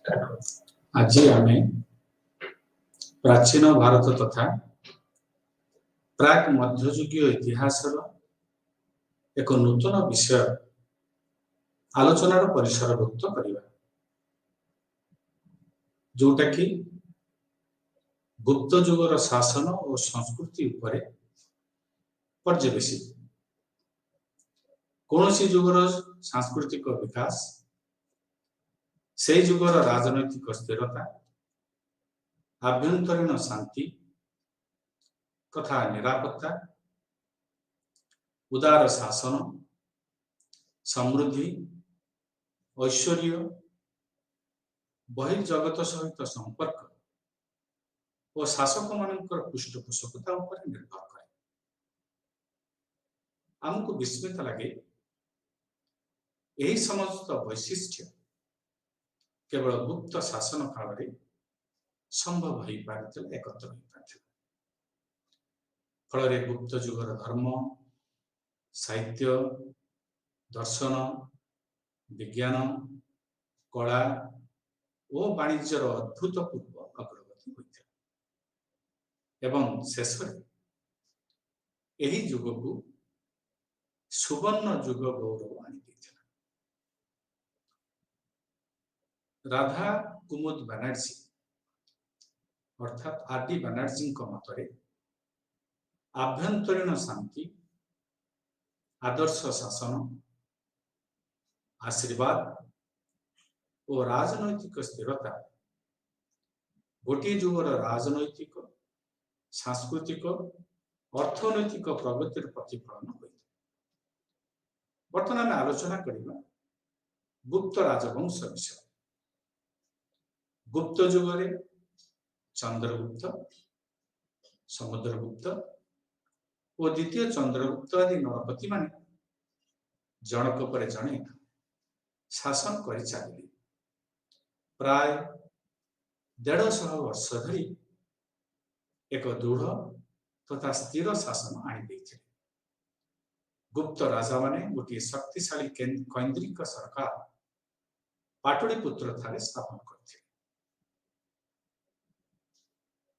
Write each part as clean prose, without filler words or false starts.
आज आम प्राचीन भारत तथा प्राक मध्ययुगीय इतिहास एक नूतन विषय आलोचनार परिसरभुक्त करवा जोटा कि गुप्त जुगर शासन और संस्कृति उपरे पर्यवेसित कौन सी जुगर सांस्कृतिक विकास से जुगर राजनैतिक स्थिरता आभ्यंतरीण शांति तथा निरापत्ता उदार शासन समृद्धि ऐश्वर्य बहिर्जगत सहित संपर्क और शासक मानकर पृष्ठपोषकता उपर निर्भर करे। आमको विस्मित लगे यही समस्त वैशिष्ट्य केवल गुप्त शासन काल में संभव हो पारिथिला एकत्र हो पारिथिला। फल गुप्त जुगर धर्म साहित्य दर्शन विज्ञान कला और वाणिज्यर अभूतपूर्व अग्रगति होता एवं शेष यही जुग को सुवर्ण जुग गौरव आनी राधा कुमुद बनर्जी अर्थात आर.डी. बनर्जी मतरे आभ्यंतरीण शांति आदर्श शासन आशीर्वाद और राजनैतिक स्थिरता गोटे जुगर राजनैतिक सांस्कृतिक अर्थनैतिक प्रगतिर प्रतिफलन होता। बर्तमान आलोचना करबा गुप्त राजवंश विषय। गुप्त जुगरे चंद्रगुप्त समुद्रगुप्त और द्वितीय चंद्रगुप्त आदि नरपति मान जनक पर जने शासन कर चलिए प्राय 150 वर्ष धरी एक दृढ़ तथा स्थिर शासन आनी। गुप्त राजा माने गोटे शक्तिशाली कैंद्रिक सरकार पाटलिपुत्र ठारे स्थापन करथिले।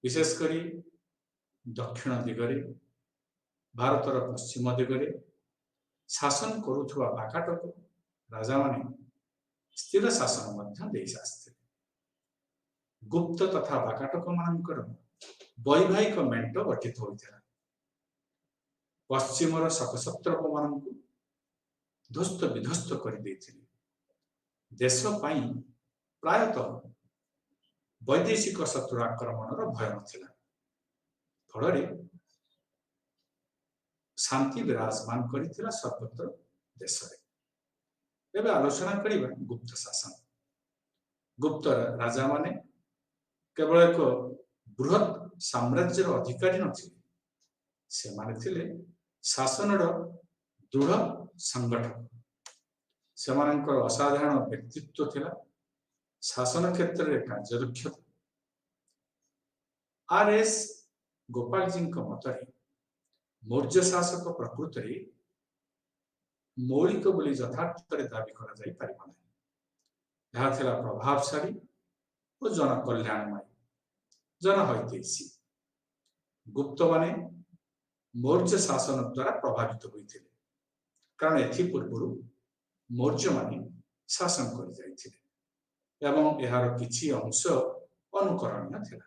विशेषकर दक्षिण दिगरे भारतर पश्चिम दिगरे शासन करुवा बाकाटक राजा माने स्थिर शासन मध्य देश आस्ते। गुप्त तथा बाकाटक मानकर वैवाहिक मेंट गठित होता। पश्चिमर शकसत्रप मान ध्वस्त विध्वस्त कर देश प्रायतः वैदेशिक शत्रु आक्रमणर भय नथिला। फल शांति विराजमान करिथिला सर्वत्र देश में। एबे आलोचना करिबा गुप्त शासन। गुप्त राजा माने केवल एक बृहत साम्राज्यर अधिकारी नथिले, से माने थिले शासनर दृढ़ संगठक। सेमानंकर असाधारण व्यक्तित्व थिला। शासन क्षेत्र में कार्यदक्षता। आर.एस. गोपाल जी मतरे मौर्य शासक प्रकृत में मौलिक बोली यथार्थ दावी करा प्रभावशाली और जन कल्याणमय जनहितैषी। गुप्त माने मौर्य शासन द्वारा प्रभावित होते, कारण एपूर्व मौर्य माने शासन कर जाइथिले एवं यार किछि अंश अनुकरणीय थिला।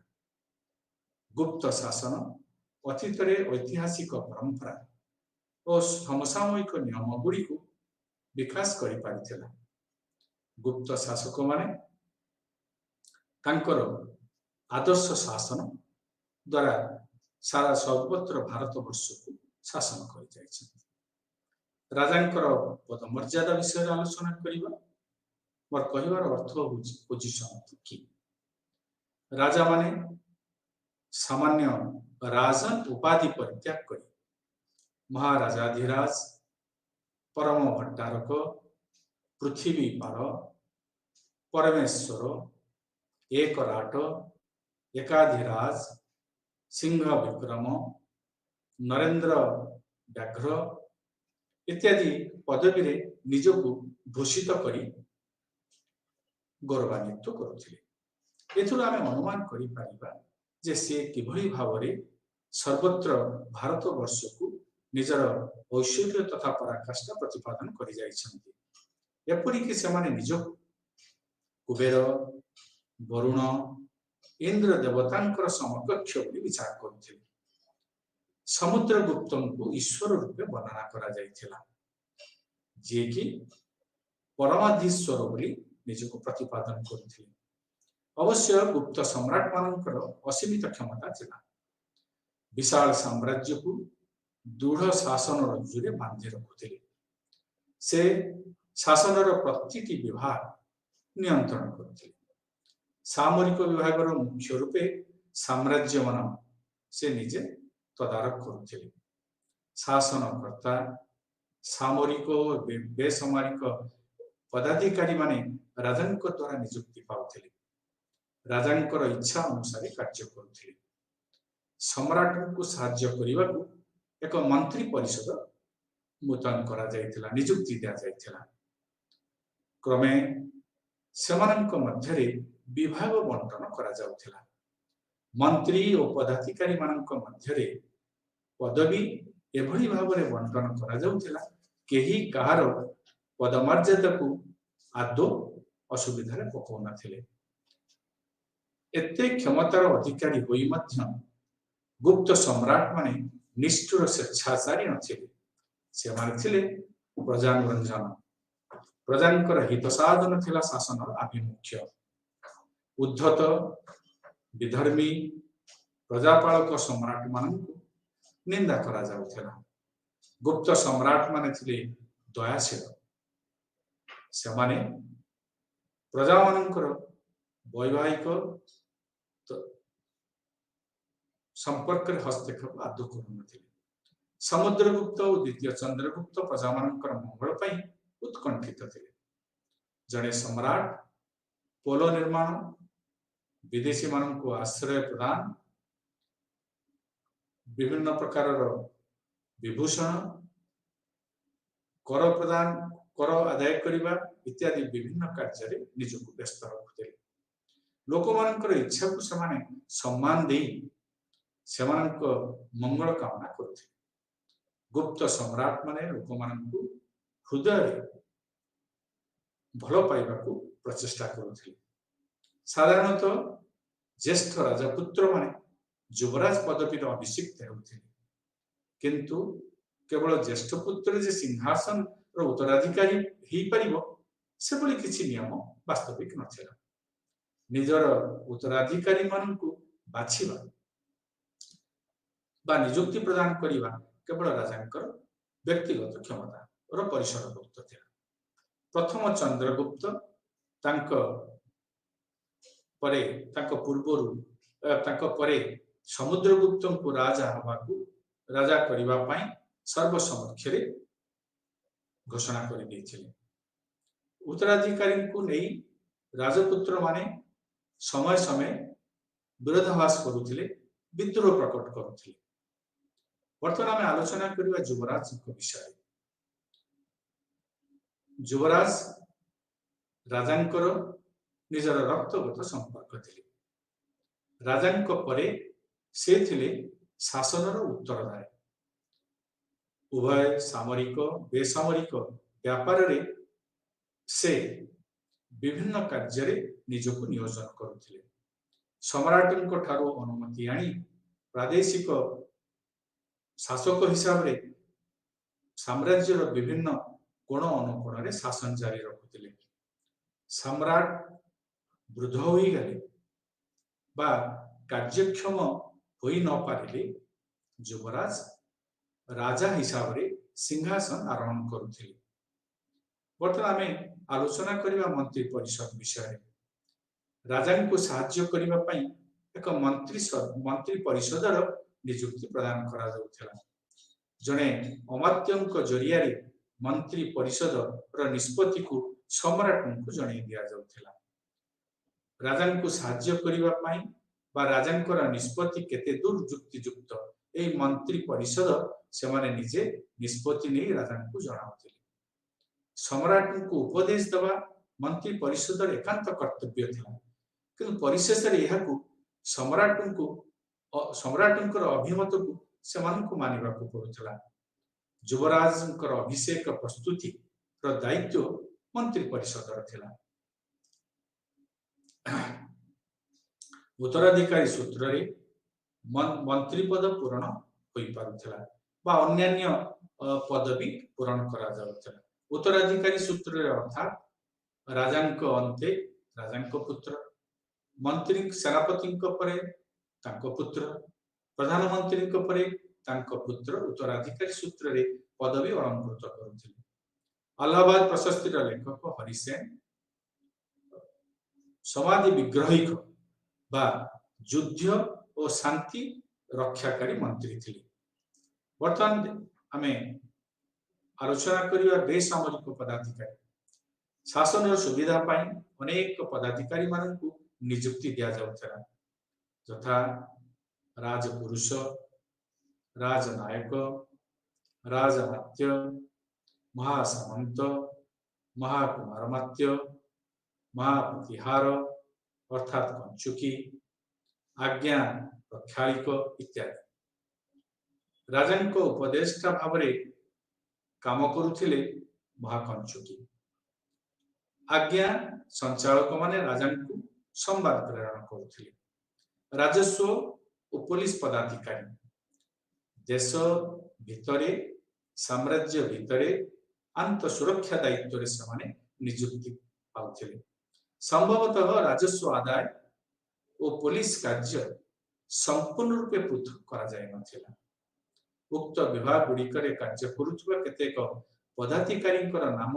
गुप्त शासन अतीत ऐतिहासिक परंपरा और समसामयिक नियम गुड़ी को विकास कर पारिथिला। गुप्त शासक माने तांकर आदर्श शासन द्वारा सारा सर्वत्र भारत वर्ष को शासन कर जाइछथि। राजांकर पदमर्यादा विषय आलोचना करिबा। मोर कहिबार अर्थ होछि पोजिशन कि राजा माने सामान्य राजन उपाधि परित्याग करी महाराजाधिराज परम भट्टारक पृथ्वी पार परमेश्वर एकराट एकाधिराज सिंह विक्रम नरेंद्र व्याघ्र इत्यादि पदवी रे निजको भूषित करी ଗୌରବାନ୍ୱିତ କରୁଥିଲେ। ଏଥିରୁ ଆମେ ଅନୁମାନ କରିପାରିବା ଯେ ସେ କିଭଳି ଭାବରେ ସର୍ବତ୍ର ଭାରତବର୍ଷକୁ ନିଜର ଐଶ୍ୱର୍ଯ୍ୟ ତଥା ପରାକାଷ୍ଠା ପ୍ରତିପାଦନ କରି ଯାଇଛନ୍ତି। ଏପରିକି ସେମାନେ ନିଜକୁ କୁବେର, ବରୁଣ, ଇନ୍ଦ୍ର ଦେବତାଙ୍କର ସମକକ୍ଷ ବୋଲି ବିଚାର କରୁଥିଲେ। ସମୁଦ୍ରଗୁପ୍ତଙ୍କୁ ଈଶ୍ୱର ରୂପେ ବର୍ଣ୍ଣନା କରାଯାଇଥିଲା, ଯିଏକି ପରମାଧୀଶ୍ୱର ବୋଲି ନିଜକୁ ପ୍ରତିପାଦନ କରୁଥିଲେ। ଅବଶ୍ୟ ଗୁପ୍ତ ସମ୍ରାଟ ମାନଙ୍କର ଅସୀମିତ କ୍ଷମତା ଥିଲା। ବିଶାଳ ସାମ୍ରାଜ୍ୟକୁ ଦୃଢ଼ ଶାସନ ରଜ୍ଜୁରେ ବାନ୍ଧି ରଖୁଥିଲେ। ସେ ଶାସନର ପ୍ରତିଟି ବିଭାଗ ନିୟନ୍ତ୍ରଣ କରୁଥିଲେ। ସାମରିକ ବିଭାଗର ମୁଖ୍ୟ ରୂପେ ସାମ୍ରାଜ୍ୟମାନ ସେ ନିଜେ ତଦାରଖ କରୁଥିଲେ। ଶାସନକର୍ତ୍ତା, ସାମରିକ ଓ ବେସାମରିକ ପଦାଧିକାରୀମାନେ ରାଜାଙ୍କ ଦ୍ୱାରା ନିଯୁକ୍ତି ପାଉଥିଲେ। ରାଜାଙ୍କର ଇଚ୍ଛା ଅନୁସାରେ କାର୍ଯ୍ୟ କରୁଥିଲେ। ସମ୍ରାଟଙ୍କୁ ସାହାଯ୍ୟ କରିବାକୁ ଏକ ମନ୍ତ୍ରୀ ପରିଷଦ ମୁତୟନ କରାଯାଇଥିଲା, ନିଯୁକ୍ତି ଦିଆଯାଇଥିଲା। କ୍ରମେ ସେମାନଙ୍କ ମଧ୍ୟରେ ବିଭାଗ ବଣ୍ଟନ କରାଯାଉଥିଲା। ମନ୍ତ୍ରୀ ଓ ପଦାଧିକାରୀମାନଙ୍କ ମଧ୍ୟରେ ପଦବୀ ଏଭଳି ଭାବରେ ବଣ୍ଟନ କରାଯାଉଥିଲା, କେହି କାହାର ପଦମର୍ଯ୍ୟାଦାକୁ ଆଦୌ ଅସୁବିଧାରେ ପକାଉନଥିଲେ। ଏତେ କ୍ଷମତାର ଅଧିକାରୀ ହୋଇ ମଧ୍ୟ ଗୁପ୍ତ ସମ୍ରାଟମାନେ ନିଷ୍ଠୁର ସ୍ୱେଚ୍ଛାଚାରୀ ନଥିଲେ। ସେମାନେ ଥିଲେ ପ୍ରଜାନୁରଞ୍ଜନ। ପ୍ରଜାଙ୍କର ହିତ ସାଧନ ଥିଲା ଶାସନର ଆଭିମୁଖ୍ୟ। ଉଦ୍ଧତ, ବିଧର୍ମୀ, ପ୍ରଜାପାଳକ ସମ୍ରାଟମାନଙ୍କୁ ନିନ୍ଦା କରାଯାଉଥିଲା। ଗୁପ୍ତ ସମ୍ରାଟମାନେ ଥିଲେ ଦୟାଶୀଳ। ସେମାନେ ପ୍ରଜାମାନଙ୍କର ବୈବାହିକ ସମ୍ପର୍କରେ ହସ୍ତକ୍ଷେପ ଆଦୌ କରୁନଥିଲେ। ସମୁଦ୍ରଗୁପ୍ତ ଓ ଦ୍ୱିତୀୟ ଚନ୍ଦ୍ରଗୁପ୍ତ ପ୍ରଜାମାନଙ୍କର ମଙ୍ଗଳ ପାଇଁ ଉତ୍କଣ୍ଠିତ ଥିଲେ। ଜଣେ ସମ୍ରାଟ ପୋଲ ନିର୍ମାଣ, ବିଦେଶୀମାନଙ୍କୁ ଆଶ୍ରୟ ପ୍ରଦାନ, ବିଭିନ୍ନ ପ୍ରକାରର ବିଭୂଷଣ, କର ପ୍ରଦାନ, କର ଆଦାୟ କରିବା ଇତ୍ୟାଦି ବିଭିନ୍ନ କାର୍ଯ୍ୟରେ ନିଜକୁ ବ୍ୟସ୍ତ ରଖୁଥିଲେ। ଲୋକମାନଙ୍କର ଇଚ୍ଛାକୁ ସେମାନେ ସମ୍ମାନ ଦେଇ ସେମାନଙ୍କ ମଙ୍ଗଳ କାମନା କରୁଥିଲେ। ଗୁପ୍ତ ସମ୍ରାଟମାନେ ଲୋକମାନଙ୍କୁ ହୃଦୟରେ ଭଲ ପାଇବାକୁ ପ୍ରଚେଷ୍ଟା କରୁଥିଲେ। ସାଧାରଣତଃ ଜ୍ୟେଷ୍ଠ ରାଜପୁତ୍ରମାନେ ଯୁବରାଜ ପଦବୀରେ ଅଭିଷିକ୍ତ ହେଉଥିଲେ, କିନ୍ତୁ କେବଳ ଜ୍ୟେଷ୍ଠ ପୁତ୍ର ଯେ ସିଂହାସନର ଉତ୍ତରାଧିକାରୀ ହେଇପାରିବ ସେଭଳି କିଛି ନିୟମ ବାସ୍ତବିକ ନଥିଲା। ନିଜର ଉତ୍ତରାଧିକାରୀମାନଙ୍କୁ ବାଛିବା ବା ନିଯୁକ୍ତି ପ୍ରଦାନ କରିବା କେବଳ ରାଜାଙ୍କର ବ୍ୟକ୍ତିଗତ କ୍ଷମତାର ପରିସରଭୁକ୍ତ ଥିଲା। ପ୍ରଥମ ଚନ୍ଦ୍ରଗୁପ୍ତ ତାଙ୍କ ପରେ ସମୁଦ୍ରଗୁପ୍ତଙ୍କୁ ରାଜା କରିବା ପାଇଁ ସର୍ବସମକ୍ଷରେ ଘୋଷଣା କରିଦେଇଥିଲେ। ଉତ୍ତରାଧିକାରୀଙ୍କୁ ନେଇ ରାଜପୁତ୍ରମାନେ ସମୟ ସମୟ ବିରୋଧାଭାସ କରୁଥିଲେ, ବିଦ୍ରୋହ ପ୍ରକଟ କରୁଥିଲେ। ବର୍ତ୍ତମାନ ଆମେ ଆଲୋଚନା କରିବା ଯୁବରାଜଙ୍କ ବିଷୟରେ। ଯୁବରାଜ ରାଜାଙ୍କର ନିଜର ରକ୍ତଗତ ସମ୍ପର୍କ ଥିଲେ। ରାଜାଙ୍କ ପରେ ସେ ଥିଲେ ଶାସନର ଉତ୍ତରଦାୟୀ। ଉଭୟ ସାମରିକ ବେସାମରିକ ବ୍ୟାପାରରେ ସେ ବିଭିନ୍ନ କାର୍ଯ୍ୟରେ ନିଜକୁ ନିୟୋଜନ କରୁଥିଲେ। ସମ୍ରାଟଙ୍କ ଠାରୁ ଅନୁମତି ଆଣି ପ୍ରାଦେଶିକ ଶାସକ ହିସାବରେ ସାମ୍ରାଜ୍ୟର ବିଭିନ୍ନ କୋଣ ଅନୁକୋଣରେ ଶାସନ ଜାରି ରଖୁଥିଲେ। ସମ୍ରାଟ ବୃଦ୍ଧ ହୋଇଗଲେ ବା କାର୍ଯ୍ୟକ୍ଷମ ହୋଇ ନ ପାରିଲେ ଯୁବରାଜ ରାଜା ହିସାବରେ ସିଂହାସନ ଆରୋହଣ କରୁଥିଲେ। ବର୍ତ୍ତମାନ ଆମେ ଆଲୋଚନା କରିବା ମନ୍ତ୍ରୀ ପରିଷଦ ବିଷୟରେ। ରାଜାଙ୍କୁ ସାହାଯ୍ୟ କରିବା ପାଇଁ ଏକ ମନ୍ତ୍ରୀ ପରିଷଦର ନିଯୁକ୍ତି ପ୍ରଦାନ କରାଯାଉଥିଲା। ଜଣେ ଅମାତ୍ୟଙ୍କ ଜରିଆରେ ମନ୍ତ୍ରୀ ପରିଷଦର ନିଷ୍ପତ୍ତିକୁ ସମ୍ରାଟଙ୍କୁ ଜଣାଇ ଦିଆଯାଉଥିଲା। ରାଜାଙ୍କୁ ସାହାଯ୍ୟ କରିବା ପାଇଁ ବା ରାଜାଙ୍କର ନିଷ୍ପତ୍ତି କେତେ ଦୂର ଯୁକ୍ତିଯୁକ୍ତ, ଏହି ମନ୍ତ୍ରୀ ପରିଷଦ ସେମାନେ ନିଜେ ନିଷ୍ପତ୍ତି ନେଇ ରାଜାଙ୍କୁ ଜଣାଉଥିଲେ। ସମ୍ରାଟଙ୍କୁ ଉପଦେଶ ଦେବା मंत्री परिषद एकांत कर्तव्य थिला किंतु परिशेष रे एहाकू सम्राटंकर अभिमत को सेमानकु मानिबाकू पड़ुथिला। युवराजंकर अभिषेक प्रस्तुति रो दायित्व मंत्री परिषद थिला। उत्तराधिकारी सूत्र रे मंत्री पद पूरण होई पारुथिला बा अन्यान्य पदवी पूरण करा जाउथिला। उत्तराधिकारी सूत्र रे अर्थात राजांक अंते राजांक पुत्र, मंत्री सेनापति परे तांको पुत्र, प्रधानमंत्री परे तांको पुत्र उत्तराधिकारी सूत्र रे पदवी अलंकृत करुथिले। अलाहाबाद प्रशस्ति लेखक हरिसेन समाधि विग्रहिक बा युद्ध और शांति रक्षाकारी मंत्री थिले। वर्तमान आमे आलोचना करिया बेसामरिक पदाधिकारी शासन सुविधा पाई अनेक पदाधिकारी मानकू नियुक्ति दिया जाउथला तथा राजपुरुष, राजनायक, राजमात्य, महासामंत, महाकुमारमात्य, महाप्रतिहार अर्थात कंचुकी, आज्ञा प्रक्षालिक इत्यादि राजांको उपदेष्टा भावरे काम करुथिले महाकंचुकी। आज्ञा संचालक माने राजांको संवाद प्रेरण करुथिले। राजस्व और पुलिस पदाधिकारी देश भितरे साम्राज्य भितरे आंत सुरक्षा दायित्व रे समाने नियुक्ति पाउथिले। संभवतः राजस्व आदाय और पुलिस कार्य संपूर्ण रूपे पृथक करा जाय नथिला। उक्त विभाग गुड़िकरे कार्य करुथुवा केतेक पदाधिकारींकर नाम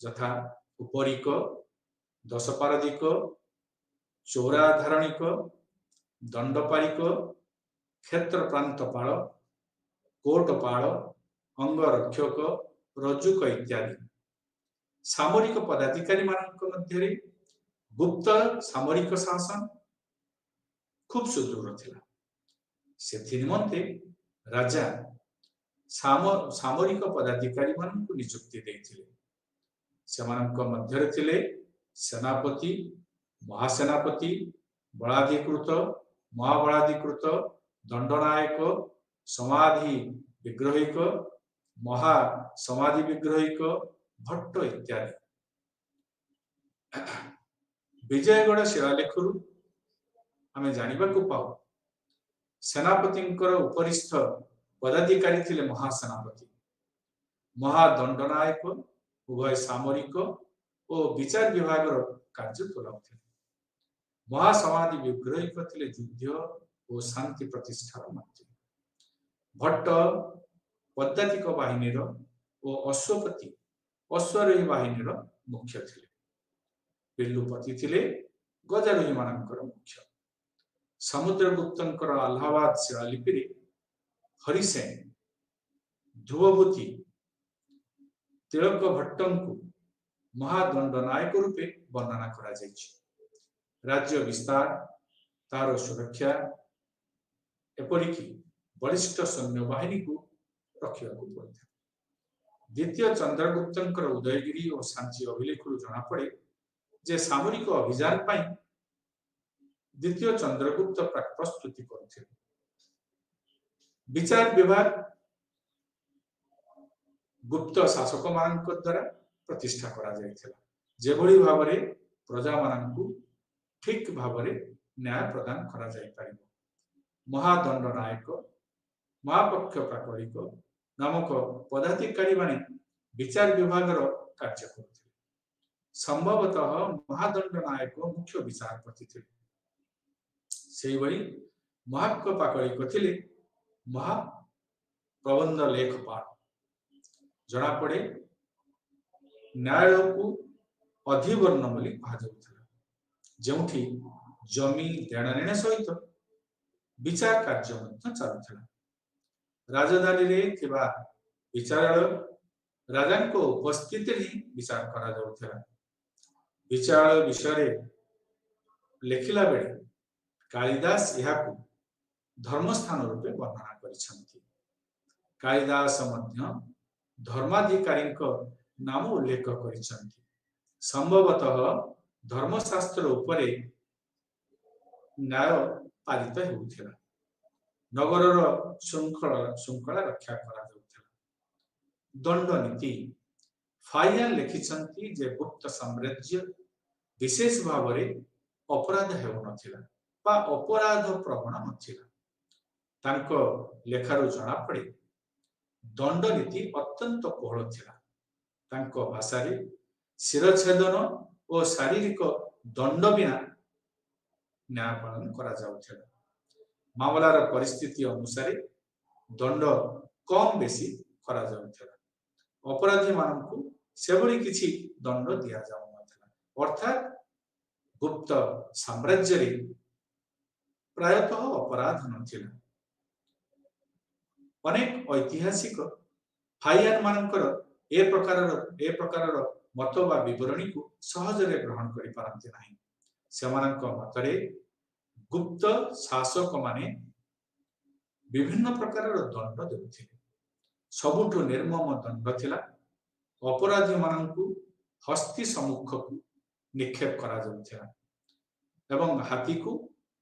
यथा उपरिक, दशपारदिक, चौराधारणिक, दंडपालिक, क्षेत्र प्रांतपाल, कोटपाल, अंगरक्षक, रजुक इत्यादि सामरिक पदाधिकारी मानक मध्यरे गुप्त सामरिक शासन खूब सुदृढ़ थिला। सेथि निमंते राजा सामरिक पदाधिकारी मानक नियुक्ति देथिले। सेमानक मध्यरे थिले सेनापति, महासेनापति, बलाधिकृत, महाबलाधिकृत, दंडनायक, समाधि विग्रहिक, महासमाधि विग्रहिक, भट्ट इत्यादि। विजयगढ़ शिलालेखरु आमे जानिबाकू पाऊ सेनापतिंकर उपरिस्थ पदाधिकारी थिले महासेनापति, महादंडनायक उभय सामरिक और विचार विभाग कार्य तुलाउथिले। महासमाधि विग्रहिक थिले युद्ध और शांति प्रतिष्ठार मंत्री। भट्ट पदातिक बाहिनीर और अश्वपति अश्वारोही बाहिनीर मुख्य थिले। पिल्लुपति थिले गजारोही मानकर मुख्य। समुद्रगुप्तंकर अलाहाबाद शिलालिपि रे हरिसेन, ध्रुवभूति, तिलक भट्टंकु महादंडनायक रूपे वर्णना करा जायछि। राज्य विस्तार, तार सुरक्षा एपरिकी बलिष्ठ सैन्य बाहिनी को रखा पड़ता। द्वितीय चंद्रगुप्तंकर उदयगिरी और सांची अभिलेख जना पड़े जे सामरिक अभियान पाई द्वितीय चंद्रगुप्त प्रस्तुति करथिले। विचार विभाग गुप्त शासक मानक द्वारा प्रतिष्ठा करा जायथिला। जेभଳି भाबरे प्रजा मानकु ठीक भाबरे न्याय प्रदान करा जाय परिबो। महादंडनायक, महापक्ष प्राकलिक नामक पदाधिकारी माने विचार विभाग कार्य करुथिले। संभवतः महादंडनायक मुख्य विचारपति थे। सेही भली महापक्ष प्राकलिक थिले महाप्रबंध लेखपाल। जना पड़े न्यायालय को अधिवर्ण बोली कहुला, जोठी जमी देणनेण सहित विचार कार्य चलुला। राजधानी रे थिबा विचारालय राजा को उपस्थिति ही विचार करा जाउथला। विचारालय विषय लेखिला बेले कालिदास यहाकू धर्मस्थान रूपे वर्णना करिसंती। कालिदास मध्य धर्माधिकारी नाम उल्लेख करिसंती। संभवतः धर्मशास्त्र उपरे न्याय पालित हेउथिला नगरर श्रृंखला रक्षा करा जाउथिला दंड नीति फाइयान लिखिछंती जे गुप्त साम्राज्य विशेष भाव में अपराध हेउ नथिला बा अपराध प्रवण नथिला तांको लेखारु जଣା पड़े दंड नीति अत्यंत कोहल थिला तांको भाषा रे शिरछेदन और शारीरिक दंड बिना न्याय पालन करा जाउथिला मामलार परिस्थिति अनुसार दंड कम बेसी करा जाउथिला अपराधी मानकु सेबड़ी किछि दंड दिया जाउ नथिला अर्थात गुप्त साम्राज्य रे प्रायतः अपराध नथिला अनेक ऐतिहासिक फाइयान मानकर ए प्रकारर मत बा विवरणी को सहज रे ग्रहण करि पारंती नाही सेमानक मतरे गुप्त शासक माने विभिन्न प्रकारर दंड देउथिले सबुठु निर्मम दंड थिला अपराधी मानकु हस्ती सम्मुख को निक्षेप करा जाउथिला एवं हाथी को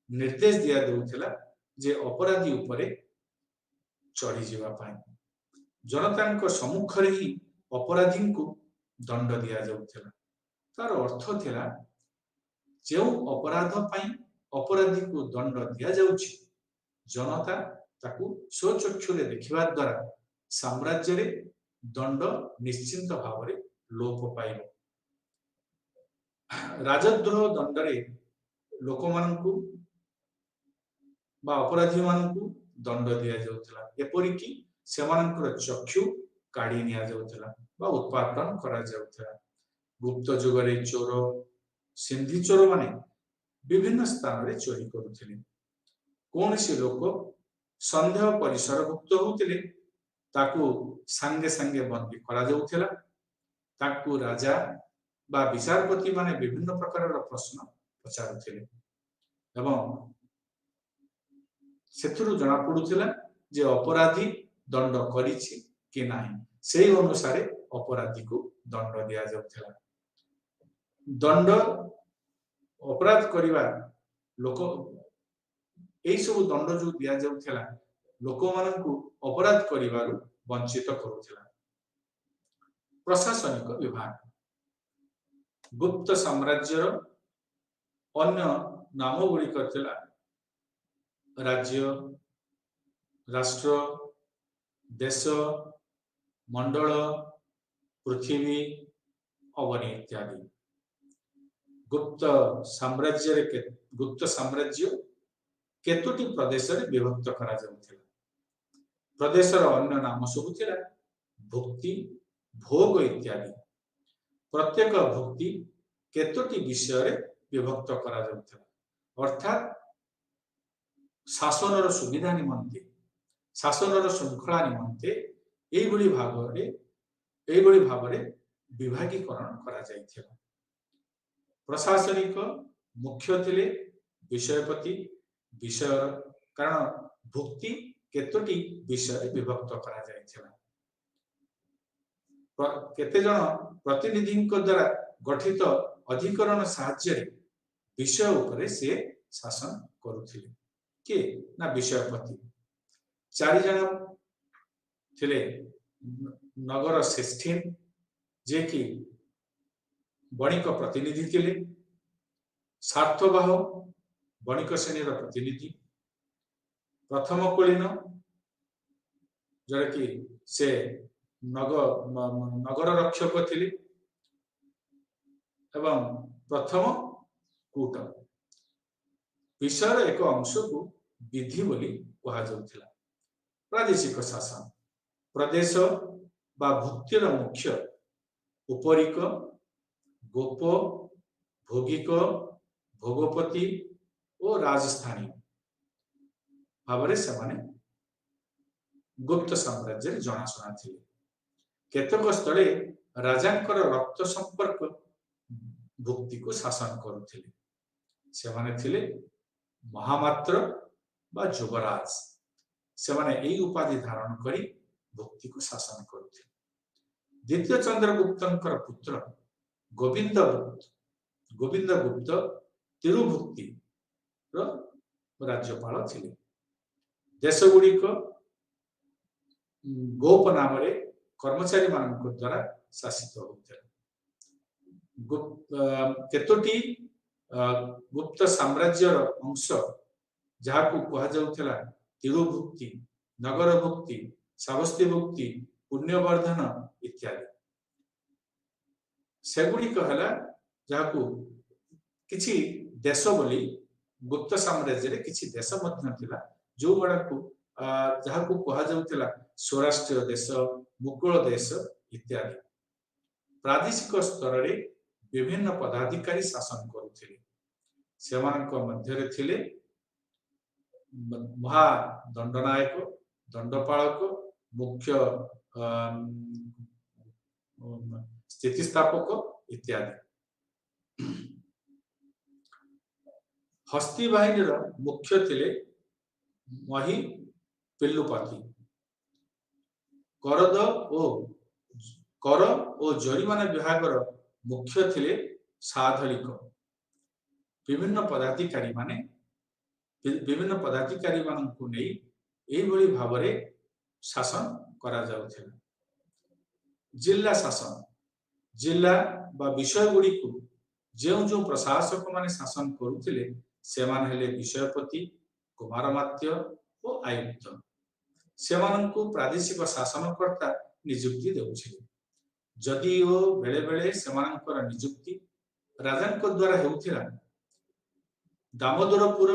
निर्देश दिया देउथिला जे अपराधी उपरे चढ़ी जीवा पाई जनता सम्मुख रे ही अपराधी को दंड दिया जाउथिला तार अर्थ थिला जे अपराध पाई अपराधी को दंड दिया जाउछि जनता ताकू स्वचक्षु रे देखिबा द्वारा साम्राज्य रे दंड निश्चिंत भाव रे लोप पाइबो राजद्रोह दंड रे लोक मानकू बा अपराधी मानकू दंड दिया जाउथिला एपरि कि सेमानकर चक्षु काढी निया जाउथिला बा उत्पादन करा जाउथिला गुप्त जुग रे चोर सिंधी चोर माने विभिन्न स्थान रे चोरी करुथिले कोनसी लोक संदेह परिसर गुप्त होतिले ताकू संगे संगे बंदी करा जाउथिला ताकू राजा बा विचारपति माने विभिन्न प्रकार प्रश्न पचारुथिले एवं सेथुरु जना पडुथिला जे अपराधी दंड करिछि कि नाही सेही अनुसार अपराधी को दंड दिया जाउथिला दंड अपराध करिवा लोक एई सब दंड जो दिया जाउथिला लोक मानकू अपराध करिवारु वंचित करुथिला प्रशासनिक विभाग गुप्त साम्राज्य अन्य नाम गुड़िक थिला राज्य राष्ट्र देश मंडल पृथ्वी अवनी इत्यादि गुप्त साम्राज्य केतोटी प्रदेश रे विभक्त करा जाउथिला प्रदेशर अन्य नाम सब थिला भुक्ति भोग इत्यादि प्रत्येक भुक्ति केतोटी विषय रे विभक्त करा जाउथिला अर्थात शासनर सुविधा निमंते शासनर श्रृंखला निमंते एई भाव रे विभागीकरण करा जाइथिला प्रशासनिक मुख्य थिले विषयपति विषय कारण भुक्ति केतोटी विषय विभक्त करा जाइथिला केते जन प्रतिनिधि द्वारा गठित अधिकरण साहाय्य विषय उपरे से शासन करुथिले के ना विषयपति चारि जन थिले नगर श्रेष्ठीन जे कि बणिक प्रतिनिधि थिले स्वार्थबाह बणिक श्रेणीर प्रतिनिधि प्रथम कुलीन जरा कि से नगर रक्षक थिले एवं प्रथम कूट विषय एक अंश को विधि बोली कहा जाउथिला प्रादेशिक शासन प्रदेश बा भुक्तिर मुख्य उपरिक गोप भोगिक भोगपति और राजस्थानी भावरे से गुप्त साम्राज्य जनाशुना थिले केतक स्थले राजांकर रक्त संपर्क भुक्ति को शासन करुथिले सेमाने थिले महामात्र बा युवराज सेमाने एई उपाधि धारण करी भुक्ति को शासन करुथिले द्वितीय चंद्रगुप्तंकर पुत्र ଗୋବିନ୍ଦ ଗୁପ୍ତ ତିରୁଭୁକ୍ତି राज्यपाल थिले। देश गुड़िक गोप नाम कर्मचारी मान द्वारा शासित होता। केतोटी गुप्त साम्राज्य अंश जहाँ को कहा जाउथला तिरुभुक्ति, नगरभुक्ति, श्रावस्तीभुक्ति, पुण्यवर्धन इत्यादि सेगुड़िक है जहाँ को किछि देश बोली गुप्त साम्राज्य रे किछि देश मध्य थिला जो बड़ा को जहाँ को कहा जाउथला सौराष्ट्र देश, मुकुल देश इत्यादि। प्रादेशिक स्तर रे विभिन्न पदाधिकारी शासन करुथिले। सेमानक मध्य रे थिले महादंडनायक, दंडपालक, मुख्य स्थितिस्थापक इत्यादि। हस्ती बाहिनीर मुख्य थिले मही पिल्लुपति। कर ओ जरिमाना विभाग मुख्य थिले साधलिक। विभिन्न पदाधिकारी मानकु नै एई भली भाबरे शासन करा जाउथिला। जिला शासन, जिला बा विषय गुडी को जो प्रशासक माने शासन करुथिले सेमान हेले विषयपति, कुमारमात्य और आयुक्त। सेमानंकु प्रादेशिक शासनकर्ता नियुक्ति देउछिले। जदिओ बेले बेले सेमानंकर नियुक्ति राजांक द्वारा हेउथिला। दामोदरपुर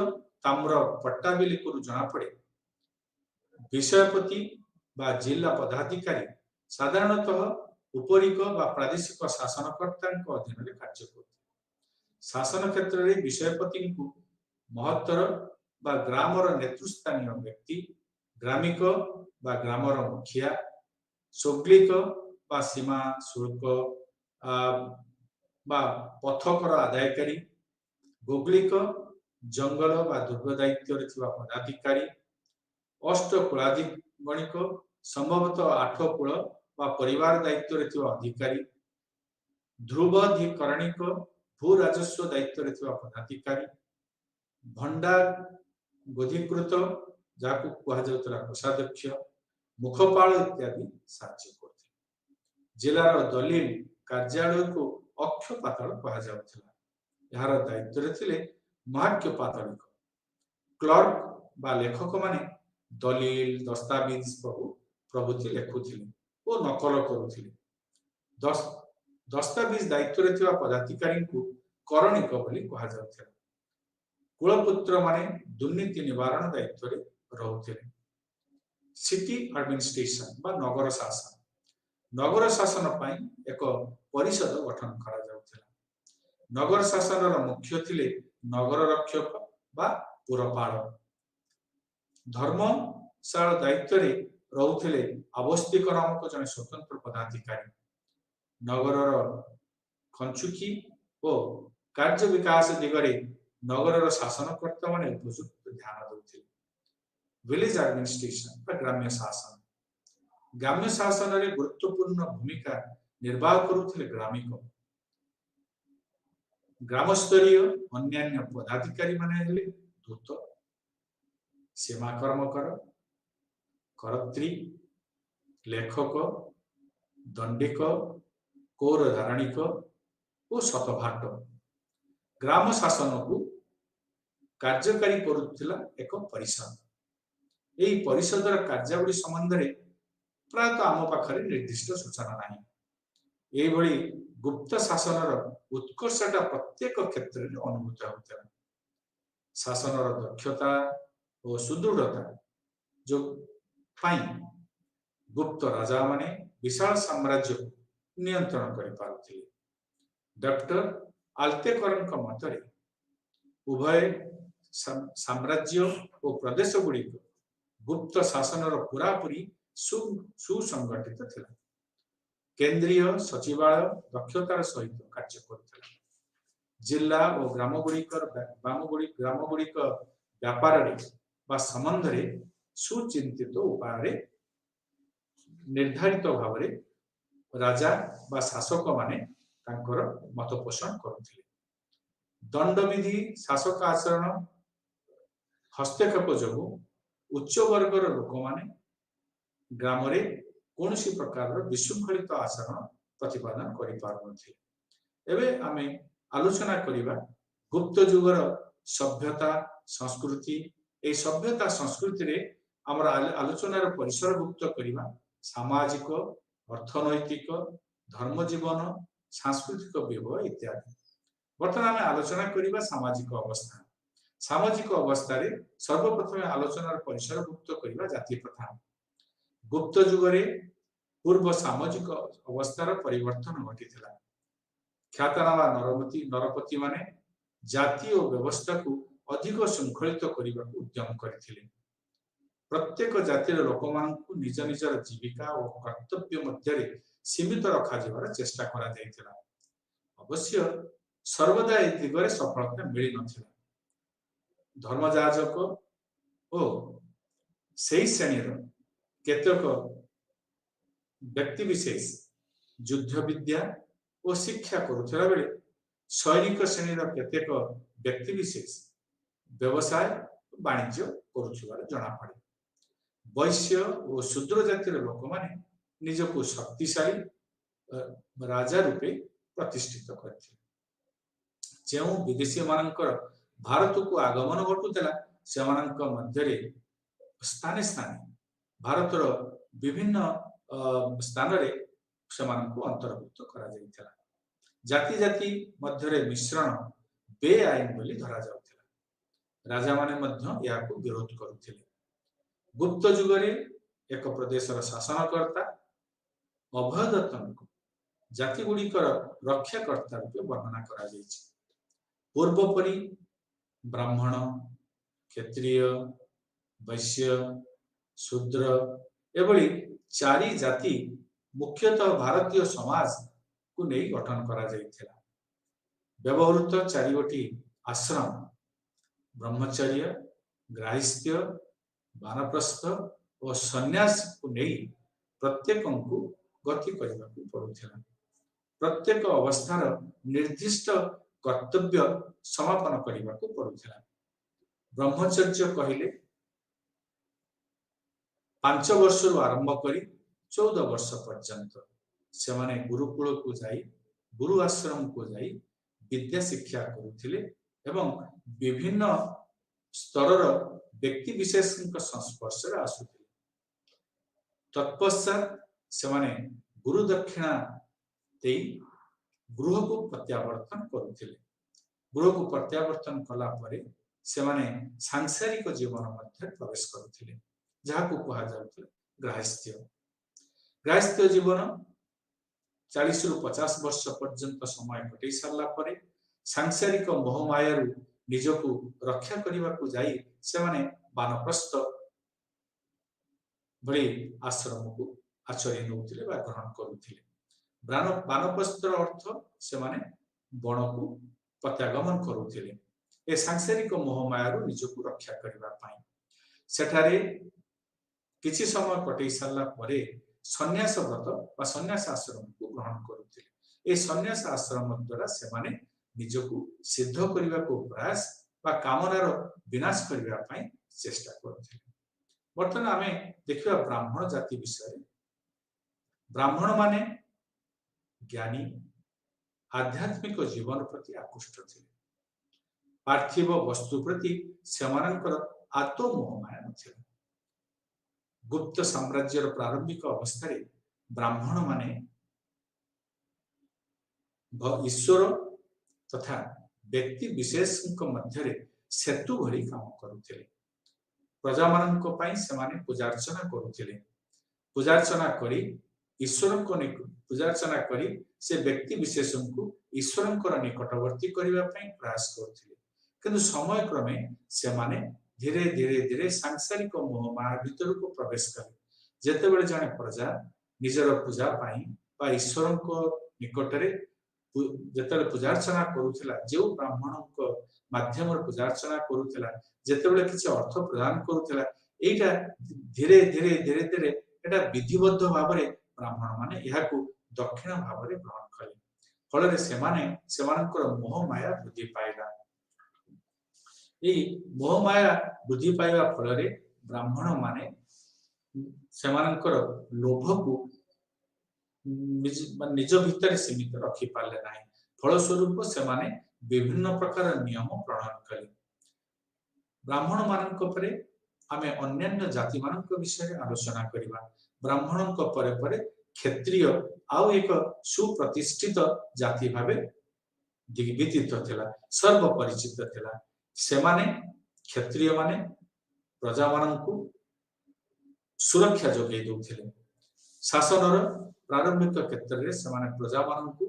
ताम्र पट्टाबिली को जना पड़े विषयपति बा जिला पदाधिकारी साधारणतः उपरिक बा प्रादेशिक शासनकर्ता अधीन में कार्य करते। शासन क्षेत्र में विषयपति को महत्तर बा ग्रामर नेतृस्थानीय व्यक्ति, ग्रामिक बा ग्रामर मुखिया, सोग्लिक बा सीमा शुल्क बा पथकर आदायकारी, गोग्लिक जंगल बा दुर्ग दायित्व पदाधिकारी, अष्टकुलाधिगणिक संभवतः 8 कुल बा परिवार दायित्व अधिकारी, ध्रुवधिकरणिक भू राजस्व दायित्व पदाधिकारी, भंडा गोधिकृत जाकु कहा जाउतला कोषाध्यक्ष, मुखपाल इत्यादि साहाय्य करते। जिलार दलील कार्यालय को अक्षपातल कहा जाउतला। यार दायित्व थिले महाक्यपातलिक। क्लर्क बा लेखक माने दलील दस्तावेज प्रभृति लेखुथिले और नकल करुथिले। दस्तावेज दायित्व रे थिबा पदाधिकारी को करणिक बोली कहा जाउथला। कुलपुत्र माने दुर्नीति निवारण दायित्व रे रहुथिले। सिटी एडमिनिस्ट्रेशन बा नगर शासन, नगर शासन पई एक परिषद गठन करा जाउथला। नगर शासन मुख्य थिले नगर रक्षक बा पुरपाल। धर्मशाला दायित्व रे रहुथिले अवस्थिक नामक जने स्वतंत्र पदाधिकारी। नगरर खंचुकी और कार्य विकास दिगरे नगरर शासनकर्ता माने उपयुक्त ध्यान देउथिले। विलेज एडमिनिस्ट्रेशन बा ग्राम्य शासन, ग्राम्य शासन रे गुरुत्वपूर्ण भूमिका निर्वाह करुथिले ग्रामिक। ग्राम स्तरीय अन्यान्य पदाधिकारी माने हेले दूत, सीमा कर्मकर, करत्री, लेखक, दंडिक, कौर धारणिक और शतभाट। ग्राम शासन को कार्यकारी करुथिला एक परिषद। यही परिषदर कार्यावली संबंध में प्रायतः आम पाखरे निर्दिष्ट सूचना नहीं। एभली गुप्त शासनर उत्कर्षता प्रत्येक क्षेत्र में अनुभूत होता। शासनर दक्षता और सुदृढ़ता जो पाई गुप्त राजा माने विशाल साम्राज्य नियंत्रण कर पारुथिले। डॉक्टर आल्तेकरଙ୍କ मतरे उभय साम्राज्य और प्रदेश गुड़िक गुप्त शासनर पूरापूरी सुसंगठित थिला। केंद्रीय सचिवालय दक्षतार सहित कार्य करथिला। जिला और ग्राम गुड़िक व्यापार रे बा संबंध रे सुचिंतित उपाय निर्धारित भाव रे राजा बा शासक माने ତାଙ୍କର ମତ ପୋଷଣ କରୁଥିଲେ। ଦଣ୍ଡବିଧି ଶାସକ ଆଚରଣ ହସ୍ତକ୍ଷେପ ଯୋଗୁଁ ଉଚ୍ଚ ବର୍ଗର ଲୋକମାନେ ଗ୍ରାମରେ କୌଣସି ପ୍ରକାରର ବିଶୃଙ୍ଖଳିତ ଆଚରଣ ପ୍ରତିପାଦନ କରିପାରୁନଥିଲେ। ଏବେ ଆମେ ଆଲୋଚନା କରିବା ଗୁପ୍ତ ଯୁଗର ସଭ୍ୟତା ସଂସ୍କୃତି। এই ସଭ୍ୟତା ସଂସ୍କୃତିରେ ଆମର ଆଲୋଚନାର ପରିସରଭୁକ୍ତ କରିବା ସାମାଜିକ, ଅର୍ଥନୈତିକ, ଧର୍ମ ଜୀବନ, ସାଂସ୍କୃତିକ ବିଭବ ଇତ୍ୟାଦି। ବର୍ତ୍ତମାନ ଆମେ ଆଲୋଚନା କରିବା ସାମାଜିକ ଅବସ୍ଥା। ସାମାଜିକ ଅବସ୍ଥାରେ ସର୍ବପ୍ରଥମେ ଆଲୋଚନାର ପରିସରଭୁକ୍ତ କରିବା ଜାତି ପ୍ରଥା। ଗୁପ୍ତ ଯୁଗରେ ପୂର୍ବ ସାମାଜିକ ଅବସ୍ଥାର ପରିବର୍ତ୍ତନ ଘଟିଥିଲା। ଖ୍ୟାତନାମା ନରପତି ମାନେ ଜାତି ଓ ବ୍ୟବସ୍ଥାକୁ ଅଧିକ ଶୃଙ୍ଖଳିତ କରିବାକୁ ଉଦ୍ୟମ କରିଥିଲେ। ପ୍ରତ୍ୟେକ ଜାତିର ଲୋକମାନଙ୍କୁ ନିଜ ନିଜର ଜୀବିକା ଓ କର୍ତ୍ତବ୍ୟ ମଧ୍ୟରେ ସୀମିତ ରଖାଯିବାର ଚେଷ୍ଟା କରାଯାଇଥିଲା। ଅବଶ୍ୟ ସର୍ବଦା ଏହି ଦିଗରେ ସଫଳତା ମିଳିନଥିଲା। ଧର୍ମଯାଜକ ଓ ସେହି ଶ୍ରେଣୀର କେତେକ ବ୍ୟକ୍ତିବିଶେଷ ଯୁଦ୍ଧ ବିଦ୍ୟା ଓ ଶିକ୍ଷା କରୁଥିବା ବେଳେ ସୈନିକ ଶ୍ରେଣୀର କେତେକ ବ୍ୟକ୍ତିବିଶେଷ ବ୍ୟବସାୟ ବାଣିଜ୍ୟ କରୁଥିବାର ଜଣାପଡ଼େ। ବୈଶ୍ୟ ଓ ଶୂଦ୍ର ଜାତିର ଲୋକମାନେ ନିଜକୁ ଶକ୍ତିଶାଳୀ ରାଜା ରୂପେ ପ୍ରତିଷ୍ଠିତ କରିଥିଲେ। ଯେଉଁ ବିଦେଶୀମାନଙ୍କର ଭାରତକୁ ଆଗମନ ଘଟୁଥିଲା ସେମାନଙ୍କ ମଧ୍ୟରେ ସ୍ଥାନେ ସ୍ଥାନେ ଭାରତର ବିଭିନ୍ନ ସ୍ଥାନରେ ସେମାନଙ୍କୁ ଅନ୍ତର୍ଭୁକ୍ତ କରାଯାଇଥିଲା। ଜାତି ଜାତି ମଧ୍ୟରେ ମିଶ୍ରଣ ବେଆଇନ ବୋଲି ଧରାଯାଉଥିଲା। ରାଜାମାନେ ମଧ୍ୟ ଏହାକୁ ବିରୋଧ କରୁଥିଲେ। ଗୁପ୍ତ ଯୁଗରେ ଏକ ପ୍ରଦେଶର ଶାସନକର୍ତ୍ତା ଅଭୟଦତ୍ତଙ୍କୁ ଜାତିଗୁଡ଼ିକର ରକ୍ଷାକର୍ତ୍ତା ରୂପେ ବର୍ଣ୍ଣନା କରାଯାଇଛି। ପୂର୍ବ ପରି ବ୍ରାହ୍ମଣ, କ୍ଷତ୍ରିୟ, ବୈଶ୍ୟ, ଶୂଦ୍ର ଏଭଳି ଚାରି ଜାତି ମୁଖ୍ୟତଃ ଭାରତୀୟ ସମାଜକୁ ନେଇ ଗଠନ କରାଯାଇଥିଲା। ବ୍ୟବହୃତ ଚାରିଗୋଟି ଆଶ୍ରମ ବ୍ରହ୍ମଚର୍ଯ୍ୟ, ଗ୍ରାହସ୍ଥ୍ୟ, ବାନପ୍ରସ୍ଥ ଓ ସନ୍ନ୍ୟାସକୁ ନେଇ ପ୍ରତ୍ୟେକଙ୍କୁ ଗତି କରିବାକୁ ପଡୁଥିଲା। ପ୍ରତ୍ୟେକ ଅବସ୍ଥାର ନିର୍ଦ୍ଦିଷ୍ଟ କର୍ତ୍ତବ୍ୟ ସମାପନ କରିବାକୁ ପଡୁଥିଲା। ବ୍ରହ୍ମଚର୍ଯ୍ୟ କହିଲେ 5 ବର୍ଷରୁ ଆରମ୍ଭ କରି 14 ବର୍ଷ ପର୍ଯ୍ୟନ୍ତ ସେମାନେ ଗୁରୁକୁଳକୁ ଯାଇ ଗୁରୁ ଆଶ୍ରମକୁ ଯାଇ ବିଦ୍ୟା ଶିକ୍ଷା କରୁଥିଲେ ଏବଂ ବିଭିନ୍ନ ସ୍ତରର ବ୍ୟକ୍ତି ବିଶେଷଙ୍କ ସଂସ୍ପର୍ଶରେ ଆସୁଥିଲେ। ତତ୍ପଶ୍ଚାତ ସେମାନେ ଗୁରୁ ଦକ୍ଷିଣା ଦେଇ ଗୃହକୁ ପ୍ରତ୍ୟାବର୍ତ୍ତନ କରୁଥିଲେ। ଗୃହକୁ ପ୍ରତ୍ୟାବର୍ତ୍ତନ କଲା ପରେ ସେମାନେ ସାଂସାରିକ ଜୀବନ ମଧ୍ୟରେ ପ୍ରବେଶ କରୁଥିଲେ, ଯାହାକୁ କୁହାଯାଉଥିଲା ଗ୍ରାହସ୍ଥ୍ୟ। ଗ୍ରାହସ୍ଥ୍ୟ ଜୀବନ 40ରୁ 50 ବର୍ଷ ପର୍ଯ୍ୟନ୍ତ ସମୟ କଟେଇ ସାରିଲା ପରେ ସାଂସାରିକ ମୋହମାୟାରୁ ନିଜକୁ ରକ୍ଷା କରିବାକୁ ଯାଇ ସେମାନେ ବାନପ୍ରସ୍ଥ ଭଳି ଆଶ୍ରମକୁ ଆଚରି ନେଉଥିଲେ ବା ଗ୍ରହଣ କରୁଥିଲେ। ବାନପ୍ରସ୍ଥର ଅର୍ଥ ସେମାନେ ବଣକୁ ପ୍ରତ୍ୟାଗମନ କରୁଥିଲେ ଏ ସାଂସାରିକ ମୋହମାୟାରୁ ନିଜକୁ ରକ୍ଷା କରିବା ପାଇଁ। ସେଠାରେ କିଛି ସମୟ କଟେଇ ସାରିଲା ପରେ ସନ୍ନ୍ୟାସ ବ୍ରତ ବା ସନ୍ନ୍ୟାସ ଆଶ୍ରମକୁ ଗ୍ରହଣ କରୁଥିଲେ। ଏ ସନ୍ନ୍ୟାସ ଆଶ୍ରମ ଦ୍ୱାରା ସେମାନେ ନିଜକୁ ସିଦ୍ଧ କରିବାକୁ ପ୍ରୟାସ ବା କାମନାର ବିନାଶ କରିବା ପାଇଁ ଚେଷ୍ଟା କରୁଥିଲେ। ବର୍ତ୍ତମାନ ଆମେ ଦେଖିବା ବ୍ରାହ୍ମଣ ଜାତି ବିଷୟରେ। ବ୍ରାହ୍ମଣ ମାନେ ଜ୍ଞାନୀ, ଆଧ୍ୟାତ୍ମିକ ଜୀବନ ପ୍ରତି ଆକୃଷ୍ଟ ଥିଲେ। ପାର୍ଥିବ ବସ୍ତୁ ପ୍ରତି ସେମାନଙ୍କର ଆଦୌ ମୋହମାୟା ନଥିଲା। ଗୁପ୍ତ ସାମ୍ରାଜ୍ୟର ପ୍ରାରମ୍ଭିକ ଅବସ୍ଥାରେ ବ୍ରାହ୍ମଣ ମାନେ ଈଶ୍ୱର ତଥା ବ୍ୟକ୍ତି ବିଶେଷଙ୍କ ମଧ୍ୟରେ ସେତୁ ଭଳି କାମ କରୁଥିଲେ। ପ୍ରଜାମାନଙ୍କ ପାଇଁ ସେମାନେ ପୂଜାର୍ଚ୍ଚନା କରୁଥିଲେ। ପୂଜାର୍ଚ୍ଚନା କରି ପୂଜାର୍ଚ୍ଚନା କରି ସେ ବ୍ୟକ୍ତି ବିଶେଷଙ୍କୁ ଈଶ୍ୱରଙ୍କର ନିକଟବର୍ତ୍ତୀ କରିବା ପାଇଁ ପ୍ରୟାସ କରୁଥିଲେ। କିନ୍ତୁ ସମୟ କ୍ରମେ ସେମାନେ ଧୀରେ ଧୀରେ ଧୀରେ ସାଂସାରିକ ମୋହମାୟା ଭିତରକୁ ପ୍ରବେଶ କଲେ। ଯେତେବେଳେ ଜଣେ ପ୍ରଜା ନିଜର ପୂଜା ପାଇଁ ବା ଈଶ୍ୱରଙ୍କ ନିକଟରେ ଯେତେବେଳେ ପୂଜାର୍ଚ୍ଚନା କରୁଥିଲା, ଯେଉଁ ବ୍ରାହ୍ମଣଙ୍କ ମାଧ୍ୟମରେ ପୂଜାର୍ଚ୍ଚନା କରୁଥିଲା, ଯେତେବେଳେ କିଛି ଅର୍ଥ ପ୍ରଦାନ କରୁଥିଲା, ଏଇଟା ଧୀରେ ଧୀରେ ଧୀରେ ଧୀରେ ଏଟା ବିଧିବଦ୍ଧ ଭାବରେ ବ୍ରାହ୍ମଣ ମାନେ ଏହାକୁ ଦକ୍ଷିଣ ଭାବରେ ଗ୍ରହଣ କଲେ। फल सेमानंकर मोह माया वृद्धि पाइला। मोह माया वृद्धि पाइबा फल ब्राह्मण माने सेमानंकर लोभ को निज भितर सीमित रखी पारे ना। फलस्वरूप से विभिन्न प्रकार नियम प्रणयन कले। ब्राह्मण मान आमे अन्यान्य जाति मान विषय आलोचना करबा। ब्राह्मण परे क्षत्रिय आउ एक सुप्रतिष्ठित जाति भावे दिग्विदित थिला, सर्व परिचित थिला। सेमाने क्षत्रिय माने प्रजा माननकु सुरक्षा जोगै दउथिले। शासनर प्रारंभिक क्षेत्र में सेमाने प्रजा माननकु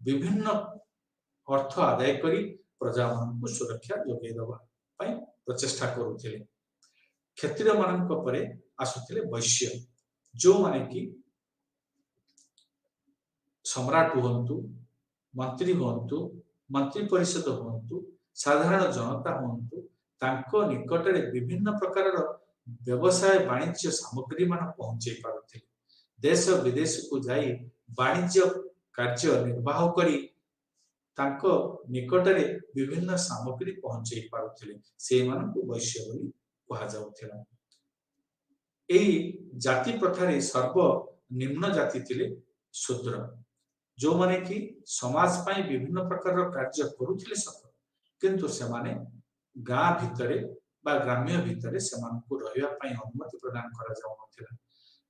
विभिन्न अर्थ आदाय करी प्रजा माननकु सुरक्षा जोगै दबा पई प्रचेष्टा करुथिले। क्षत्रिय माननक परे आसुथिले वैश्य, जो माने कि सम्राट हुंतु, मंत्री हुंतु, मंत्री परिषद हुंतु, साधारण जनता हुंतु, तांको निकटरे विभिन्न प्रकार व्यवसाय वाणिज्य सामग्री मान पहुंचे पारुथिले। देश विदेश को जाई वाणिज्य कार्य निर्वाह करी तांको निकटरे विभिन्न सामग्री पहुंचे पारुथिले। से मानकु वैश्य बोली कहा जाउथिला। एई जाति प्रथारे सर्व निम्न जाति थिले शूद्र, जो माने कि समाज पाई विभिन्न प्रकार कार्य करुथिले सत, किंतु सेमाने गाँ भितरे बा ग्राम्य भितरे सेमानकु रहिया पाई अनुमति प्रदान करा जाउ नथिला।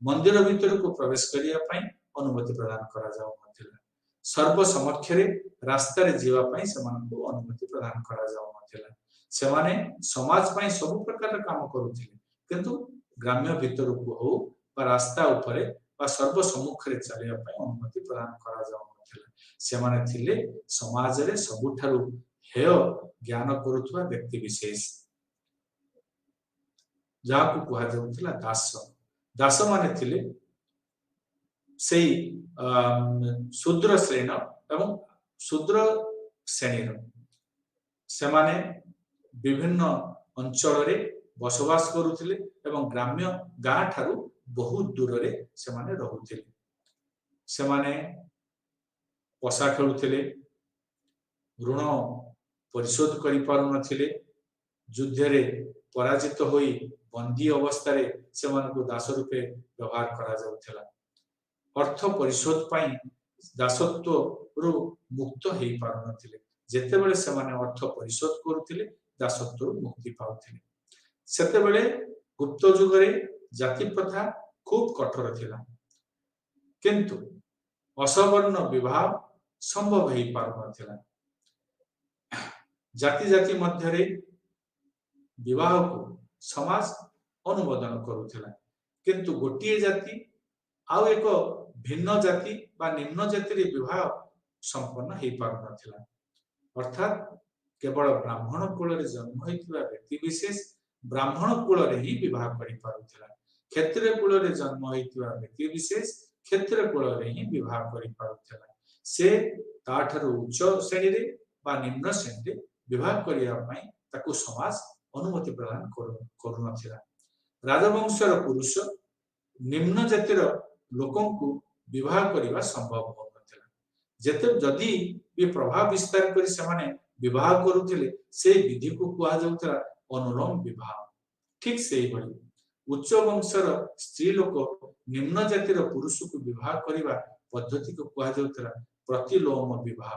मंदिर भितर को प्रवेश करिया पाई अनुमति प्रदान करा जाउ नथिला। सर्व समक्षरे रास्ता रे जीवा पाई सेमानकु अनुमति प्रदान करा जाउ नथिला। सेमाने समाज पाई सब प्रकार काम करुथिले, किंतु ग्राम्य भितर को हो बा रास्ता उपरे बा सर्व सम्मुख रे चलिया पाई अनुमति प्रदान करा जाउ नथिला। सेमाने थिले समाज रे सबुठारु हेय ज्ञान करुथुवा व्यक्ति विशेष, जाकु कहा जाउथिला दास। दास माने थिले सेई शूद्र श्रेणी एवं शूद्र श्रेणी सेमाने विभिन्न अंचल रे बसवास करुथिले एवं ग्राम्य गाँ ठारू बहुत दूर रे सेमाने रहुथिले। सेमाने पसा खेलुथिले, ऋण परिशोध करि पारु नथिले, युद्ध रे पराजित होई बंदी अवस्था रे सेमानकु दास रूपे व्यवहार करा जाउथिला। अर्थ परिशोध पाई दासत्व रु मुक्त हेई पारु नथिले। जेतेबेले सेमाने अर्थ परिशोध करुथिले दासत्व रु मुक्ति पाउथिले। सेतेबेले गुप्त युग रे जाति प्रथा खूब कठोर थिला, किंतु असवर्ण विवाह संभव हेई पारु नथिला। जाति जाति मध्य रे विवाह को समाज अनुमोदन करुथिला, किंतु गोटिए जाति आउ एक भिन्न जाति बा निम्न जाति रे विवाह संपन्न हेई पारु नथिला। अर्थात केवल ब्राह्मण कुल रे जन्म होइतिबा व्यक्ति विशेष ब्राह्मण कुल रे ही विवाह करि पारुथिला। क्षत्रिय कुल रे जन्म होइतिबा व्यक्ति विशेष क्षत्रिय कुल रे ही विवाह करि पारुथिला। से ताठारु उच्च श्रेणी रे बा निम्न श्रेणी रे विवाह करिया पई ताकु समाज अनुमति प्रदान करू नथिला। राजवंशर पुरुष निम्न जातिर लोकंकु विवाह करिवा संभव हो नथिला। जेते जदी भी प्रभाव विस्तार करी सेमाने विवाह करुथिले से विधि को कुआ जाउतरा अनुलोम विवाह। ठीक सेही भली उच्च वंशर स्त्री लोक निम्न जातिर पुरुष को विवाह करिवा पद्धति को कुआ जाउतरा प्रतिलोम विवाह।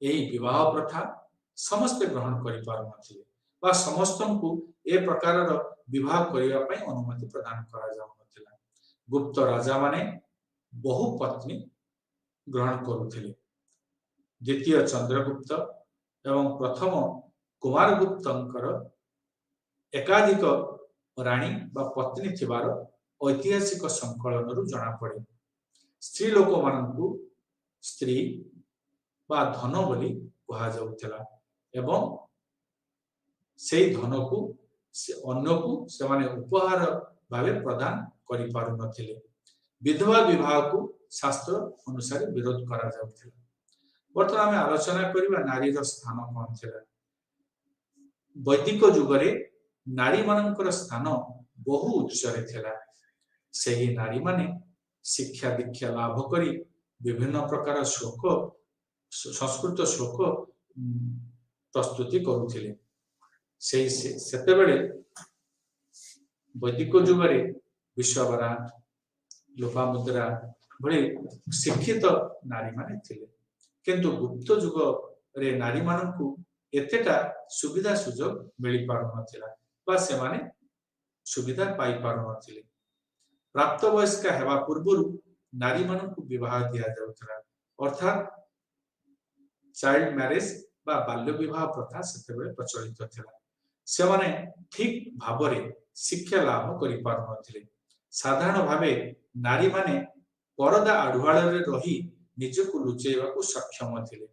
एही विवाह प्रथा समस्त ग्रहण करि पारु नथिले बा समस्तंकु ए प्रकार विवाह करिवा पई अनुमति प्रदान करा जाउ नथिला। गुप्त राजा माने बहु पत्नी ग्रहण करुथिले। द्वितीय चंद्रगुप्त एवं प्रथम कुमारगुप्तंकर एकाधिक राणी बा पत्नी थिबार ऐतिहासिक संकलन जना पड़े। स्त्री लोक माननकु स्त्री बा धन बोली कहा जाउथिला एवं सेई धन को से अन्य को से माने उपहार भावे प्रदान करि पारु नथिले। विधवा विवाह को शास्त्र अनुसार विरोध करा जाउथिला। वर्तमान आम आलोचना करिबा नारी स्थान कौन थिला। वैदिक युग रे नारी मानकर स्थान बहु उच्च रे थिला। सेही नारी माने शिक्षा दीक्षा लाभ करी विभिन्न प्रकार श्लोक संस्कृत श्लोक प्रस्तुति करुथिले सेतेबेले वैदिक जुगरे विश्वबरा लोपामुद्रा भली शिक्षित नारी माने थिले किंतु गुप्त जुग रे नारी मानकु एतेटा सुविधा सुजोग मिली पारु नथिला बा से माने सुविधा पाई पारु नथिले प्राप्त वयस्क हेबा पूर्वरु नारी मानकु विवाह दिया जाउतरा अर्थात चाइल्ड मैरिज बा बाल्य विवाह प्रथा सेतेबेले प्रचलित थिला से माने ठीक भाबरे शिक्षा लाभ करि पारु नथिले साधारण भावे नारी माने परदा आढुआଳରେ रही निजକୁ लुचेइବାକୁ सक्षम थिले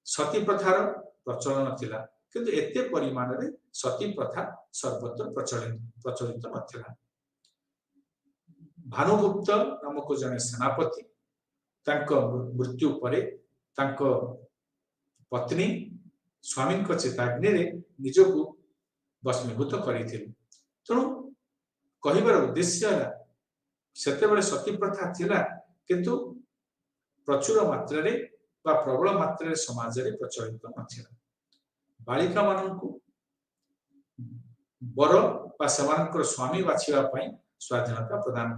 सती प्रथार प्रचलन थिला किंतु एते परिमाण रे सती प्रथा सर्वत्र प्रचलित नथिला भानुगुप्त नामक जने सेनापति तांको मृत्यु परे तांको पत्नी स्वामी को चिताग्नि रे निजକୁ भस्मीभूत करिथिले तेणु कहिबार उद्देश्य सेतेबेले सती प्रथा थिला किंतु प्रचुर मात्रा रे बा प्रबल मात्रा रे समाज रे प्रचलित नथिला बालिका माननकु बर बा सेमानकर स्वामी बाछिबा पई स्वाधीनता प्रदान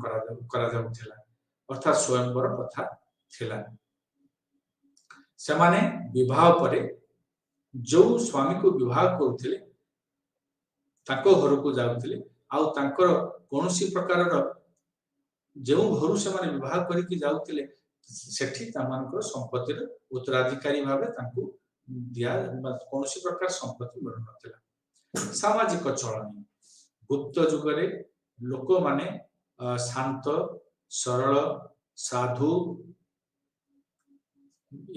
करा जाउथिला अर्थात स्वयंवर प्रथा थिला सेमाने विवाह परे जो स्वामी को विवाह करुथिले ताको घर को जाउथिले आउ तांकर कोनोसी प्रकार जो घर से माने विवाह करिक जाउथिले सेठी तामानकर संपत्ति उत्तराधिकारी भावे तांको दिया कोनोसी प्रकार संपत्ति मिल नथिला सामाजिक चलनी गुप्त जुगरे लोक माने शांत सरल साधु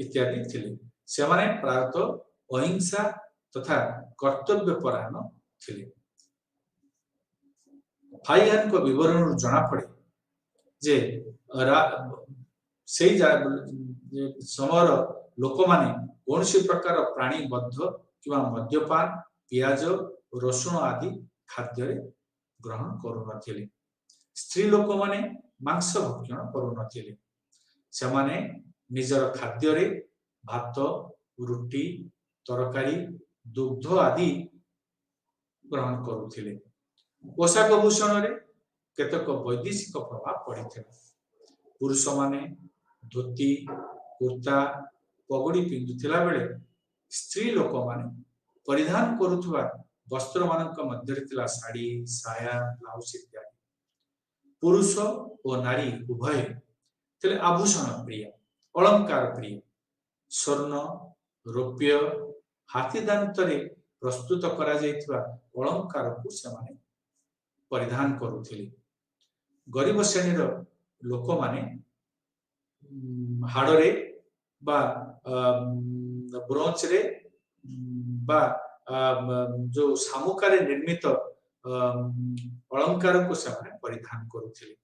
इत्यादि थिले से माने प्रायतः अहिंसा तथा कर्तव्य परायण थिले फाइहान को विवरण जना पड़े जे से समर लोक माने कौनसी प्रकार प्राणी बद्ध किंवा मद्यपान पियाज रसुण आदि खाद्य ग्रहण करू नथिले स्त्री लोक माने मांस भक्षण करू नथिले से माने निजर खाद्य रे भात रुटी तरकारी दुग्ध आदि ग्रहण करुथिले पोशाक भूषण रे केतक वैदेशिक प्रभाव पड़िथिला पुरुष माने धोती कुर्ता पगड़ी पिंधुथिला बेले स्त्री लोक माने परिधान करुथुवा वस्त्र मानक मध्य थिला साड़ी साया ब्लाउज इत्यादि पुरुष और नारी उभय थिले आभूषण प्रिय अलंकार प्रिय स्वर्ण रौप्य हाथी दांतरे प्रस्तुत करा जायतिबा अलंकार को सेमाने परिधान करुथिले गरीब श्रेणीर लोक माने हाड़े बा ब्रोंज रे बा जो सामुकारे निर्मित अलंकार को सेमाने परिधान करुथिले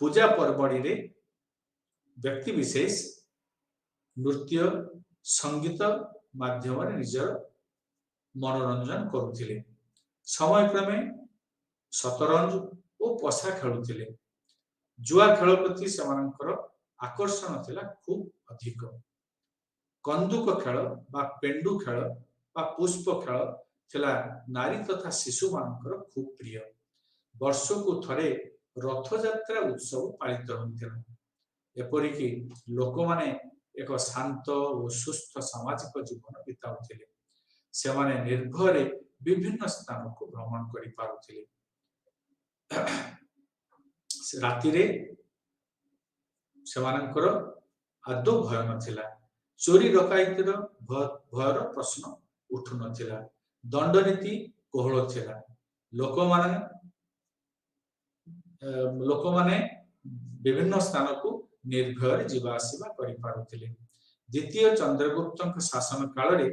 पूजा पर्वणी रे व्यक्ति विशेष नृत्य संगीत माध्यम निजर मनोरंजन करुथिले समय क्रमे शतरंज और पशा खेलुथिले जुआ खेल प्रति सेमानकर आकर्षण थिला खूब अधिक कंदुक खेल बा पेंडु खेल बा पुष्प खेल थिला नारी तथा शिशु मानकर खूब प्रिय वर्ष को थरे रथ यात्रा उत्सव पालित होतिला एपरिकी लोक माने एक शांत और सुस्थ सामाजिक जीवन बिताउथिले सेमाने निर्भय विभिन्न स्थान को भ्रमण करि पारुथिले राति रे सेमानकर आदौ भय नथिला चोरी डकायतिर भयर प्रश्न उठु नथिला दंडनीति कोहल थिला लोक माने विभिन्न स्थान को निर्भय जीवा आसीबा करि पारुथिले द्वितीय चंद्रगुप्त शासन काल रे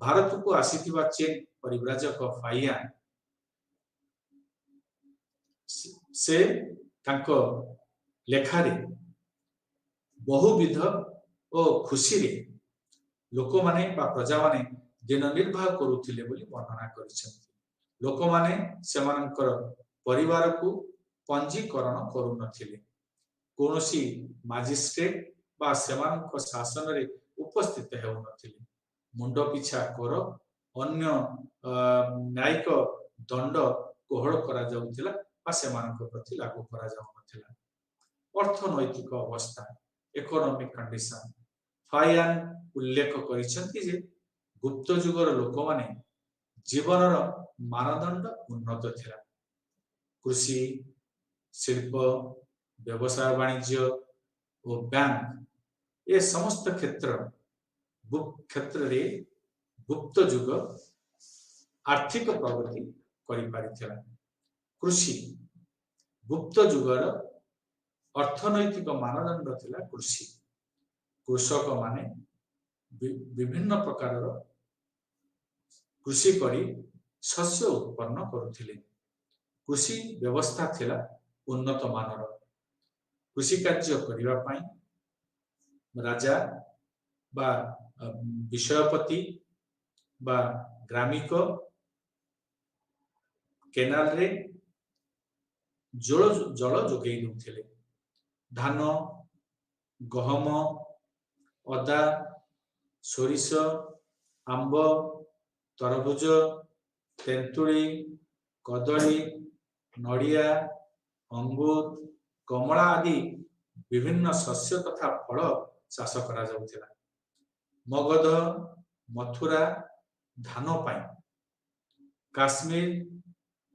भारत को आसीथिबा चीन परिव्राजक फाइयान से तांको लेखारे बहुविध और खुशी रे लोक माने बा प्रजा माने दिन निर्वाह करुथिले बोली वर्णना करिसेंती लोक माने सेमानकर परिवार को पंजीकरण करू नथिले कौनसी माजिस्ट्रेट बा सेमानक शासन रे उपस्थित हेउनथिले मुंड पिछा कर अन्य न्यायिक दंड कोहल करा जाउथिला बा सेमानक प्रति लागू करा जाउनथिला अर्थनैतिक अवस्था इकोनॉमिक कंडीशन फायान उल्लेख करिसंति जे गुप्त जुगर लोक माने जीवनर मानदंड उन्नत थिला कृषि शिल्प व्यवसाय वाणिज्य और बैंक ये समस्त क्षेत्र रे गुप्त जुग आर्थिक प्रगति करि पारिथिला कृषि गुप्त जुगर अर्थनैतिक मानदंड थिला कृषि कृषक माने विभिन्न प्रकार कृषि करी शस्य उत्पन्न करुथिले कृषि व्यवस्था थिला उन्नत मानर कृषि कार्य करिवा पई राजा बा विषयपति बा ग्रामिक केनाल रे जल जोगई देउथिले धान गहम अदा सोरिष आंब तरबुज तेंतुली कदली नड़िया अंगूर कमला आदि विभिन्न शस्य तथा फल चाष करा जाउथिला मगध मथुरा धान पाई काश्मीर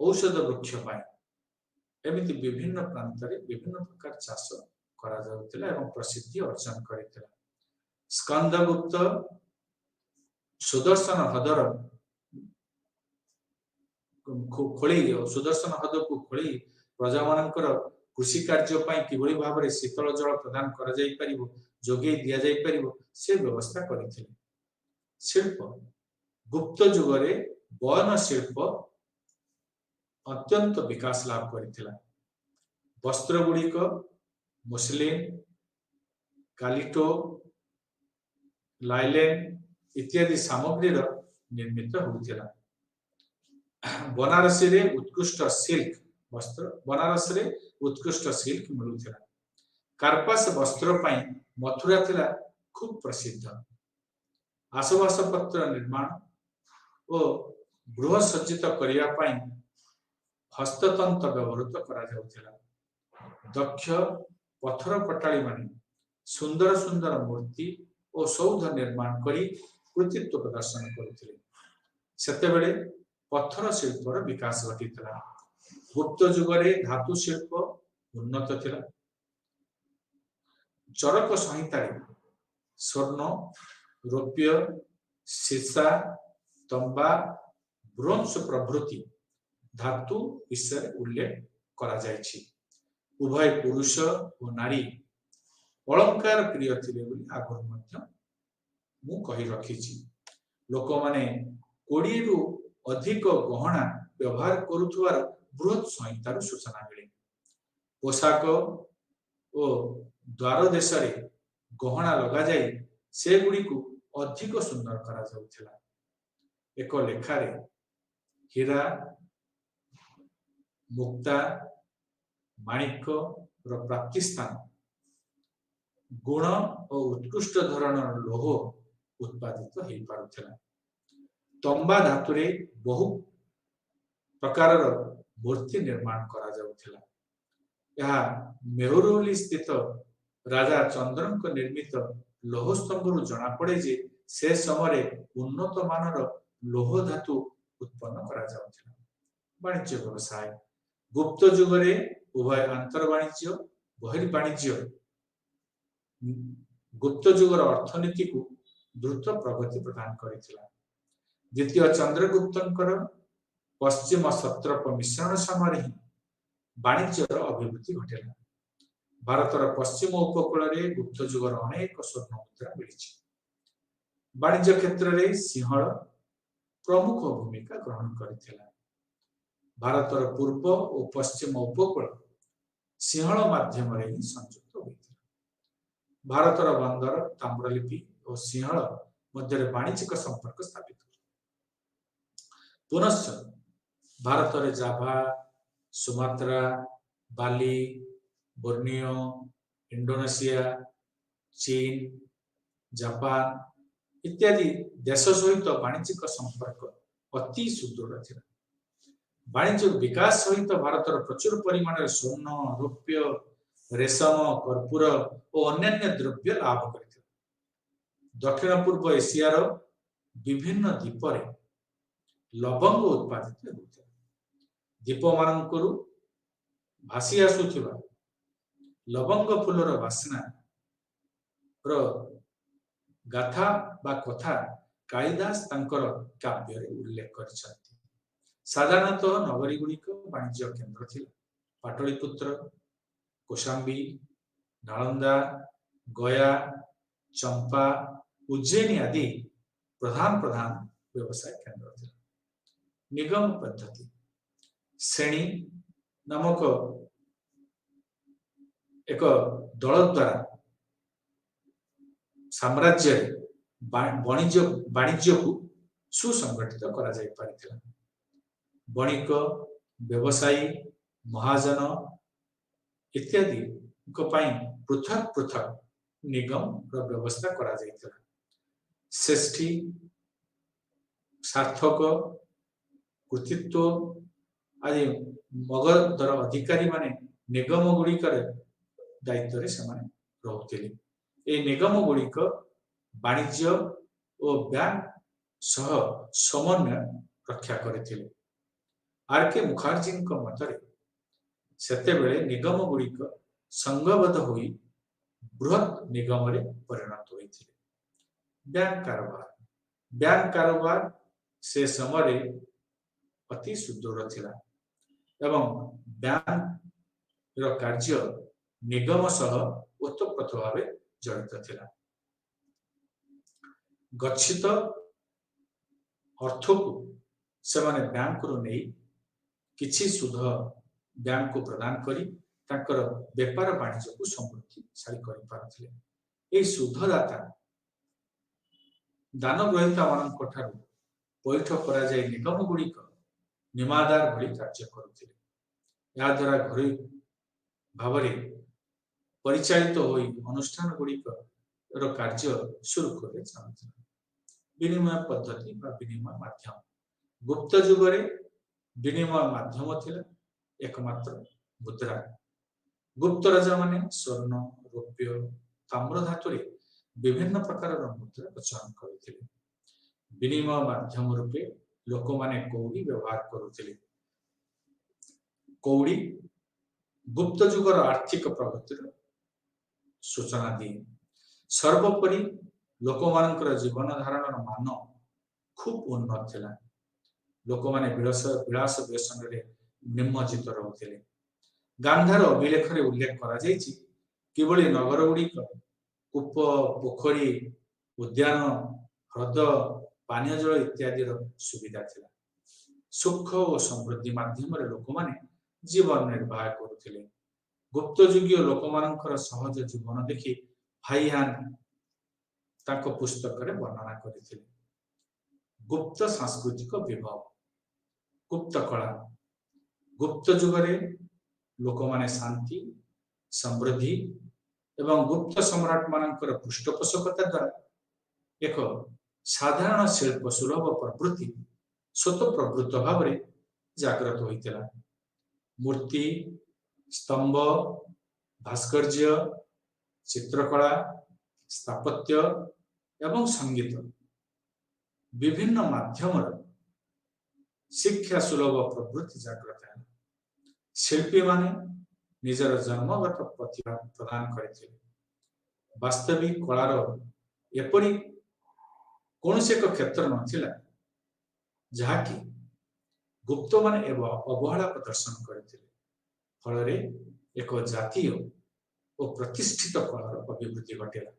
औषध वृक्ष पाई एमिति विभिन्न प्रांत रे विभिन्न प्रकार चाष करा जाउथिला एवं प्रसिद्धि अर्जन करिथिला स्कंदगुप्त सुदर्शन हदर खोली सुदर्शन हद को खोली प्रजा मानकर कृषि कार्य पाई किभଳି भाबरे शीतल जल प्रदान करा जाई परिबो जोगे दिया जाई परिबो से व्यवस्था करिथिले शिल्प गुप्त जुगरे बयन शिल्प अत्यंत विकास लाभ करिथिला वस्त्र गुड़िक मुस्लिम कालिटो लाइलेन इत्यादि सामग्री निर्मित होउथिला बनारस रे उत्कृष्ट सिल्क वस्त्र बनारस रे उत्कृष्ट सिल्क मिलुथिला कार्पास वस्त्र पई मथुरा थिला खूब प्रसिद्ध आसवास पत्र निर्माण और गृह सज्जित करिया पई हस्ततंत्र व्यवहृत करा जाउथिला दक्ष पत्थर कटाली माने सुंदर सुंदर मूर्ति और सौध निर्माण करी कृतित्व प्रदर्शन करुथिले सेतेबेले पत्थर शिल्पर विकास घटिथिला गुप्त जुगरे धातु शिल्प उन्नत थिला चरक संहिता स्वर्ण रौप्य सीसा तंबा ब्रोंज प्रभृति धातु विषय उल्लेख करा जायछि उभय पुरुष और नारी अलंकार प्रिय थिले बोली आगर मध्य मु कहि रखिछि लोक माने 20 रु अधिक गहना व्यवहार करुथुवार बृहत संहितार सूचना मिले पोशाक और द्वार देश रे गहना लगा जाई से गुडी को अधिक सुंदर करा जाउथिला एक लेखारे हीरा मुक्ता माणिक रो प्राप्ति स्थान गुण और उत्कृष्ट धरणर लोह उत्पादित हो पारुथिला तंबा धातु रे बहु प्रकार मूर्ति निर्माण करा जाउथिला यह मेहुरौली स्थित राजा चंद्रन को निर्मित लोह स्तंभ जना पड़े जे से समय उन्नत मानर लोह धातु उत्पन्न करा जाउथिला वाणिज्य व्यवसाय गुप्त जुगरे उभय अंतर वाणिज्य बहिर्वाणिज्य गुप्त जुगर अर्थनीति को द्रुत प्रगति प्रदान करिथिला द्वितीय चंद्रगुप्तंकर पश्चिम सत्रप मिश्रण समय वाणिज्यर अभिवृद्धि घटेला भारतर पश्चिम उपकूल रे गुप्त जुगर अनेक स्वर्ण मुद्रा मिली वाणिज्य क्षेत्र रे सिंहल प्रमुख भूमिका ग्रहण करिथिला भारतर पूर्व और पश्चिम उपकूल सिंहल माध्यम रे ही संयुक्त होइथिला भारतर बंदर ताम्रलिपि और सिंहल मध्य वाणिज्यिक संपर्क स्थापित पुनश्च भारत रे जाभा सुमात्रा बाली बोर्नियो इंडोनेशिया, चीन, जापान इत्यादि देश सहित वाणिज्यिक संपर्क अति सुदृढ़ थिला। वाणिज्य विकास सहित भारतर प्रचुर परिमाण स्वर्ण, रौप्य, रेशम, कर्पूर और अन्य द्रव्य लाभ करथिला। दक्षिण पूर्व एशियार विभिन्न द्वीपरे लवंग उत्पादित होता। द्वीप मानकरू भासी आसुथिबा लवंग फूलर बासना रो गाथा बा कथा कालिदास तांकर काव्य रे उल्लेख करछथि। साधारणतः नगरी गुड़िक वाणिज्य केन्द्र थिला। पाटलिपुत्र, कौशाम्बी, नालंदा, गया, चंपा, उज्जैनी आदि प्रधान प्रधान व्यवसाय केन्द्र थिला। निगम पद्धति श्रेणी नामक एक दल द्वारा साम्राज्य वाणिज्य को सुसंगठित करा जाय पारिथिला। बणिक, व्यवसायी, महाजन इत्यादि को पाई पृथक पृथक निगम रो व्यवस्था करा जायतिला। श्रेष्ठी, सार्थक, कृतित्व आदि मगधर अधिकारी माने निगम गुड़िकर दायित्व से रोते। ए निगम गुड़िक वाणिज्य और बैंक सह समन्वय रक्षा करथिले। आर के मुखर्जी मतरे सेतेबेले निगम गुड़िक संघबद्ध होई बृहत निगम रे परिणत होइथिले। बैंक कारोबार से समय अति सुदृढ़ थिला एवं बैंक रो कार्य निगम सह ओतप्रोत भाव जड़ित थिला। गच्छित अर्थ को से माने बैंक रो नहीं किछि सुध बैंक को प्रदान करी ताकर व्यापार वाणिज्य को समृद्धिशाली करि पारथिले। ए सुधदाता दान ग्रहीता मानक ठारू पैठ करा जाय निगम गुड़िक निमादार भली कार्य करुथिले। या द्वारा घरोई भावरे परिचालित होई अनुष्ठान गुड़िक रो कार्य सुरखुरे चलुथिला। विनिमय पद्धति बा विनिमय माध्यम गुप्त युग रे विनिमय माध्यम थिला एकमात्र मुद्रा। गुप्त राजा माने स्वर्ण, रौप्य, ताम्र धातु रे विभिन्न प्रकार मुद्रा प्रचलन करथिले। विनिमय माध्यम रूपे लोक माने कौड़ी व्यवहार करुथिले। कौड़ी गुप्त युगर आर्थिक प्रगतिर सूचना दिए। सर्वोपरि लोक मानकर जीवन धारण मान खूब उन्नत थिला। लोक माने विलास व्यसन रे निमज्जित रहउथिले। गांधार अभिलेख रे उल्लेख करा जायछि किबळी नगर गुड़िक कूप, पोखरी, उद्यान, ह्रद, पानीय जल इत्यादि सुविधा थिला। सुख और समृद्धि माध्यम रे लोक माने जीवन निर्वाह करुथिले। गुप्त युगीय लोक मानकर सहज जीवन देखि हाईहान ताको पुस्तक रे वर्णना करिथिले। गुप्त सांस्कृतिक विभव, गुप्त कला गुप्त युग रे लोक माने शांति, समृद्धि एवं गुप्त सम्राट मानकर पृष्ठपोषकता द्वारा एक साधारण शिल्प सुलभ प्रवृत्ति स्वतः प्रवृत्त भाव रे जागृत होइतिला। मूर्ति, स्तंभ, भास्कर्य, चित्रकला, स्थापत्य एवं संगीत विभिन्न माध्यम शिक्षा सुलभ प्रवृत्ति जागृत है। शिल्पी माने निजर जन्मगत प्रतिभा प्रदान करथिले। वास्तविक कलार एपरि कौनसी एक क्षेत्र नथिला जहाँकि गुप्त माने अवहेला प्रदर्शन करथिले। फलरे एक जातीय और प्रतिष्ठित कलार अभिवृद्धि घटिला।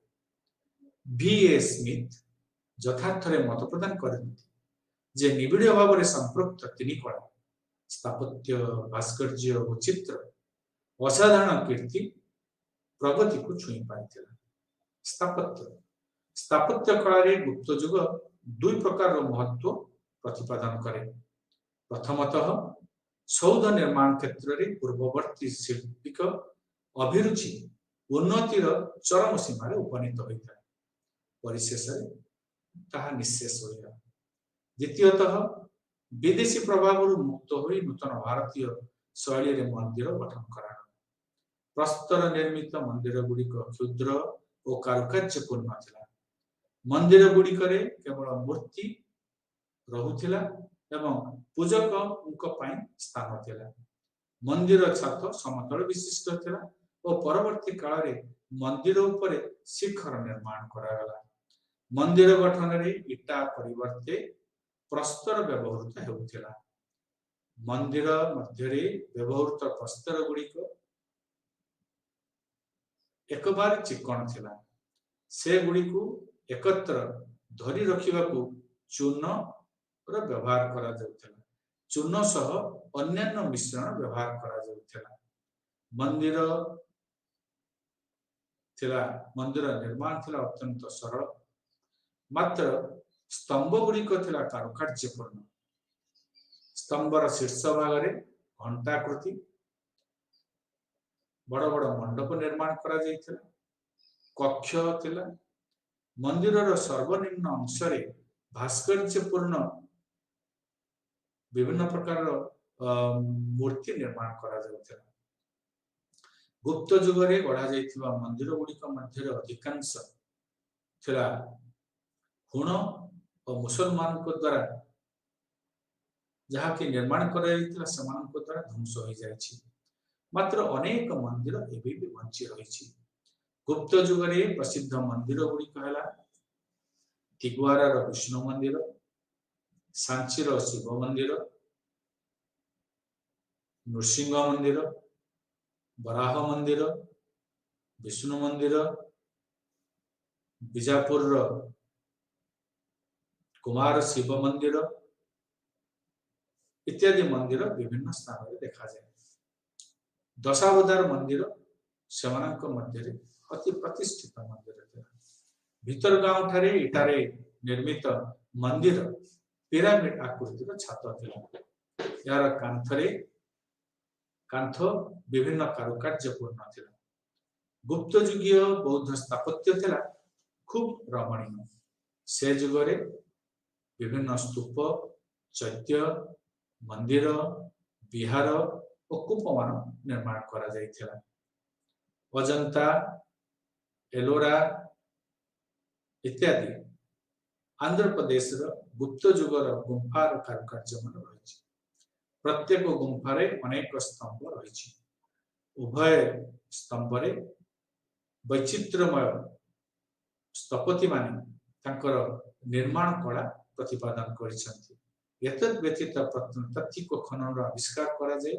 V.A. स्मिथ यथार्थ मत प्रदान करथि जे निबिड़ भाव में संपृक्त तीन कला स्थापत्य, भास्कर्य और चित्र असाधारण कीर्ति प्रगति को छुई पाइथिला। स्थापत्य कला रे गुप्त युग दुई प्रकार महत्व प्रतिपादन करे। प्रथमतः सौध निर्माण क्षेत्र रे पूर्ववर्ती शिल्पिक अभिरुचि उन्नतिर चरम सीमार उपनीत होता परिशेष ताहा निशेष होगा। द्वितीयतः विदेशी प्रभाव मुक्त हो नूतन भारतीय शैली रे मंदिर गठन करा प्रस्तर निर्मित मंदिर गुड़िक क्षुद्र और कारुकार्यपूर्ण थिला। मंदिर गुड़िक केवल मूर्ति रहुथिला एवं पूजक स्थान थिला। मंदिर छात समतल विशिष्ट थिला और परवर्ती काल रे मंदिर उपरे शिखर निर्माण करागला। मंदिर गठन रे इटा परिवर्ते प्रस्तर व्यवहृत हेउथिला। मंदिर मध्य व्यवहृत प्रस्तर गुड़िक एक बार चिकण थिला। से गुड़िकु एकत्र धरी रखिबाकु चूर्ण व्यवहार करा जाउथिला। चूर्ण सह अन्यान्य मिश्रण व्यवहार करा जाउथिला। मंदिर निर्माण थिला अत्यंत सरल, मात्र स्तंभ गुड़िक थिला कारुकार्यपूर्ण। स्तंभर शीर्ष भाग रे घंटाकृति बड़ बड़ मंडप निर्माण करा जाइथिला। कक्ष थिला। मंदिरर सर्वनिम्न अंश रे भास्कर्यपूर्ण विभिन्न प्रकार मूर्ति निर्माण करा जाउथिला। गुप्त युग रे गढ़ा जाइथिबा मंदिर गुड़िक मध्य अधिकांश थिला हुण और मुसलमान को द्वारा जहा कि निर्माण करा जाइथिला समान को द्वारा ध्वंस हो जायछि। मात्र अनेक मंदिर एबे भी बंची रहिछि। गुप्त युग रे प्रसिद्ध मंदिर गुड़िक हला तिगवारार विष्णु मंदिर, सांचीर शिव मंदिर, नृसिंह मंदिर, बराह मंदिर, विष्णु मंदिर, बीजापुर कुमार शिव मंदिर इत्यादि मंदिर विभिन्न स्थान में देखा जाए। दशावतार मंदिर सेमानक मध्य अति प्रतिष्ठित मंदिर था। भीतर गांव ठारे इटारे निर्मित मंदिर पिरामिड आकृतिर छात थिला। यार कांथ विभिन्न कारुकार्यपूर्ण थिला। गुप्त युगीय बौद्ध स्थापत्य थिला खूब रमणीय। से जुगरे विभिन्न स्तूप, चैत्य, मंदिर, विहार और कूपमान निर्माण करा जाइथिला। अजंता, एलोरा इत्यादि आंध्र प्रदेश गुप्त युगर गुंफार कारुकार्य मान रही। प्रत्येक गुंफारे अनेक स्तंभ रही। उभय स्तंभ वैचित्र्यमय स्थपति माने तांकर निर्माण कला प्रतिपादन करिसेंति। एतद व्यतीत प्रत्नतात्विक खनन आविष्कार करा जाए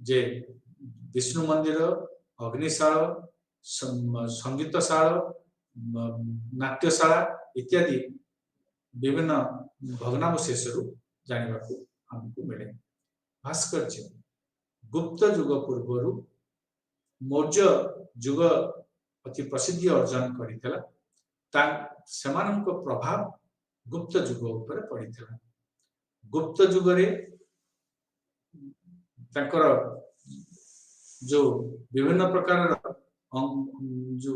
जे विष्णु मंदिर, अग्निशाला, संगीतशाला, नाट्यशाला इत्यादि विभिन्न भग्नावशेष जानिबा को हमको मिले। भास्कर्य गुप्त युग पूर्व मौर्य युग अति प्रसिद्धि अर्जन करितला। सेमानक प्रभाव गुप्त युग ऊपर पड़ितला। गुप्त युग रे तांकर जो विभिन्न प्रकार जो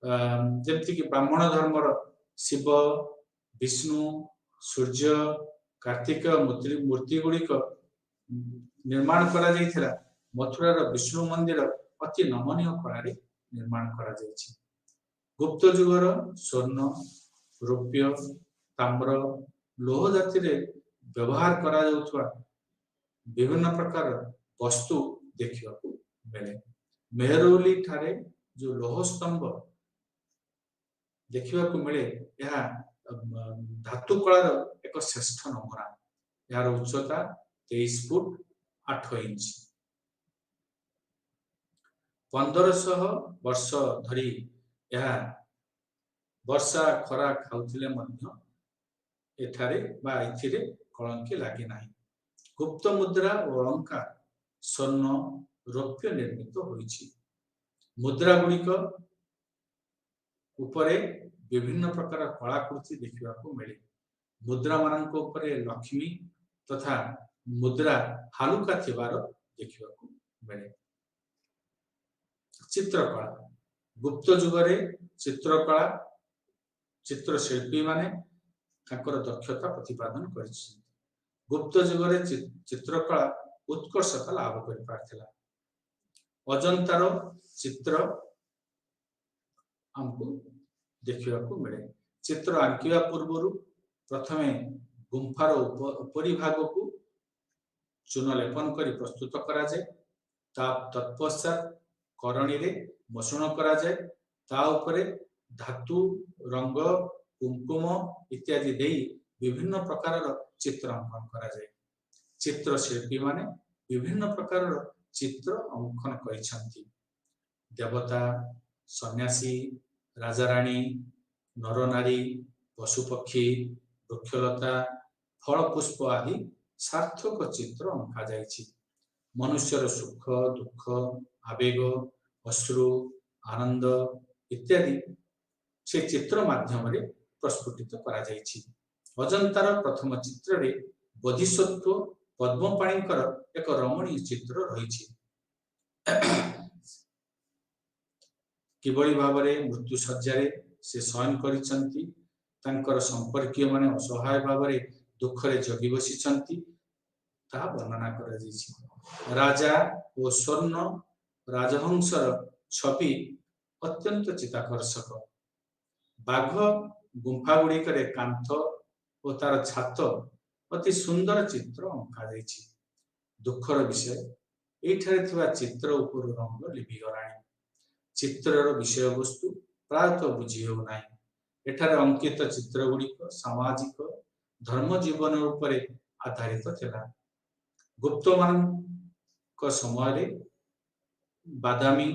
जमती कि ब्राह्मण धर्मर शिव, विष्णु, सूर्य, कार्तिक मूर्ति गुड़िक निर्माण करा जाइथिला। मथुरार विष्णु मंदिर अति नमनीय कला निर्माण करा जाइछि। गुप्त युगर स्वर्ण, रुप्य, ताम्र, लोह जाति रे व्यवहार करा जाउथवा विभिन्न प्रकार वस्तु देखिबा को मिले। मेहरौली ठारे जो लोह स्तंभ देखिबा को मिले यह धातु कलार एक श्रेष्ठ नमूना। यार उच्चता 23 फुट 8 इंच। 1500 वर्ष धरी यह वर्षा खरा खाउथिले मध्य एठारे बा इथिरे कलंकी लागी नाही। गुप्त मुद्रा और अलंकार स्वर्ण, रौप्य निर्मित होइछि। मुद्रा गुड़िक उपरे विभिन्न प्रकार कलाकृति देखिबा को मिले। मुद्रा मानक उपरे लक्ष्मी तथा मुद्रा हालुका थिबार देखिबा को मिले। चित्रकला गुप्त जुगरे चित्रकला चित्रशिल्पी माने ताकर दक्षता प्रतिपादन करिछि। गुप्त जुगरे चित्रकला उत्कर्षता लाभ करि पारथिला। अजंतार चित्र हमको देखिबा को मिले। चित्र आंकिबा पूर्वरु प्रथमे गुंफार उपरी भाग को चून लेपन करी प्रस्तुत करा जाय। तत्पश्चात करणी रे मसण करा जाय। ता उपरे धातु रंग कुंकुम इत्यादि देई विभिन्न प्रकार चित्र अंकन करा जाय। चित्रशिल्पी माने विभिन्न प्रकार चित्र अंकन करिसंती। देवता सन्यासी राजा रानी नरनारी पशुपक्षी वृक्षलता फल पुष्प आदि सार्थक चित्र अंका जायछि। मनुष्यर सुख दुख आवेग अश्रु आनंद इत्यादि से चित्र माध्यम रे प्रस्फुटित करा जायछि। अजंतार प्रथम चित्र रे बोधिसत्व पद्मपाणीकर एक रमणीय चित्र रहिछि। किबळी भाबरे मृत्यु सज्जारे से शयन करिसंती। तांकर संपर्कीय माने असहाय भाबरे दुख रे जगी बसिसंती ता वर्णना करा जायछि। राजा ओ स्वर्ण राजहंसर छवि अत्यंत चिताकर्षक। बाघ गुंफा गुड़िकरे कांथ और तार छात अति सुंदर चित्र अंका जायछि। दुखर विषय एठारे थिबा चित्र उपर रंग लिपि गलाणी। चित्रर विषय वस्तु प्रायतः बुझी हो नाही। एठारे अंकित चित्र गुड़िक सामाजिक धर्म जीवन उपरे आधारित थिला। गुप्त मान को समय रे बादामी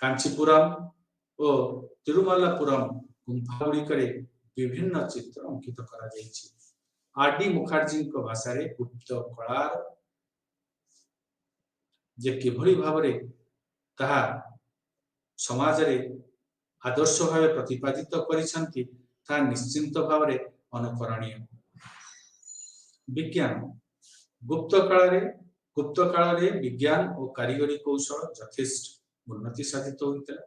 कांचीपुरम और तिरुमलापुरम गुंफा गुड़िकरे विभिन्न चित्र अंकित करा जायछि। आर.डी. मुखर्जी को भाषा रे गुप्त कलार जे किभଳି भाबरे ताहा समाज रे आदर्श भावे प्रतिपादित करिसंती ता निश्चिंत भाबरे अनुकरणीय। विज्ञान गुप्त काल रे विज्ञान और कारीगरी कौशल यथेष्ट उन्नति साधित होइतला।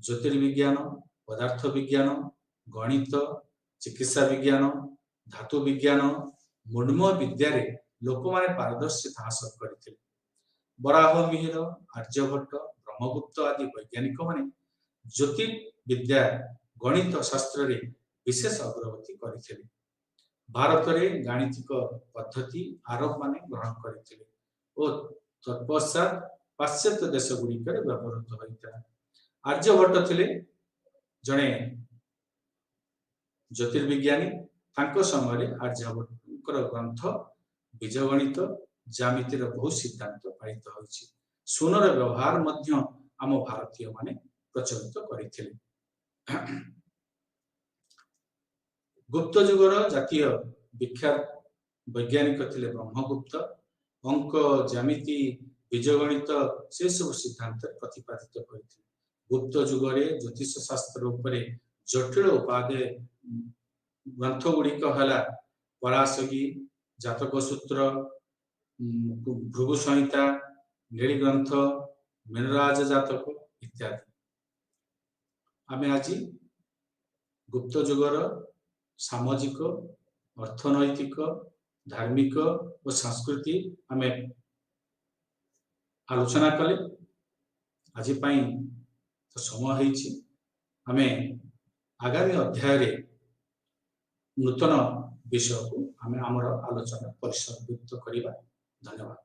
ज्योतिर्विज्ञान पदार्थ विज्ञान गणित चिकित्सा विज्ञान धातु विज्ञान मुंडम विद्या रे लोक माने पारदर्शिता हासिल करथिले। बराह मिहिर आर्यभट्ट ब्रह्मगुप्त आदि वैज्ञानिक माने ज्योतिर्विद्या गणित शास्त्र रे विशेष अग्रगति करथिले। भारत रे गाणितिक पद्धति आरब माने ग्रहण करथिले और तत्पश्चात पाश्चात्य देश गुड़िकर व्यवहृत होइता। आर्यभट्ट थिले जणे ज्योतिर्विज्ञानी। तांको समय आर्यभट्टर ग्रंथ बीजगणित ज्यामितिर बहु सिद्धांत पालित होइछि। सोनर व्यवहार मध्य आम भारतीय माने प्रचलित करिथिले। गुप्त जुगर जातीय विख्यात वैज्ञानिक थिले ब्रह्मगुप्त। अंक ज्यामिति बीजगणित से सब सिद्धांत प्रतिपादित करथिले। गुप्त जुगरे ज्योतिष शास्त्र उपरे जटिल उपादे ग्रंथ गुड़िक हला पराशगी जातक सूत्र भृगु संहिता नीलि ग्रंथ मीनराज जातक इत्यादि। आमे आज गुप्त जुगर सामाजिक अर्थनैतिक धार्मिक और संस्कृति आमे आलोचना कले। आज पाई तो समय होइछि। आमे आगामी अध्याय रे नूतन विषय को आमे हमर आलोचना परिसमाप्त करिबा। धन्यवाद।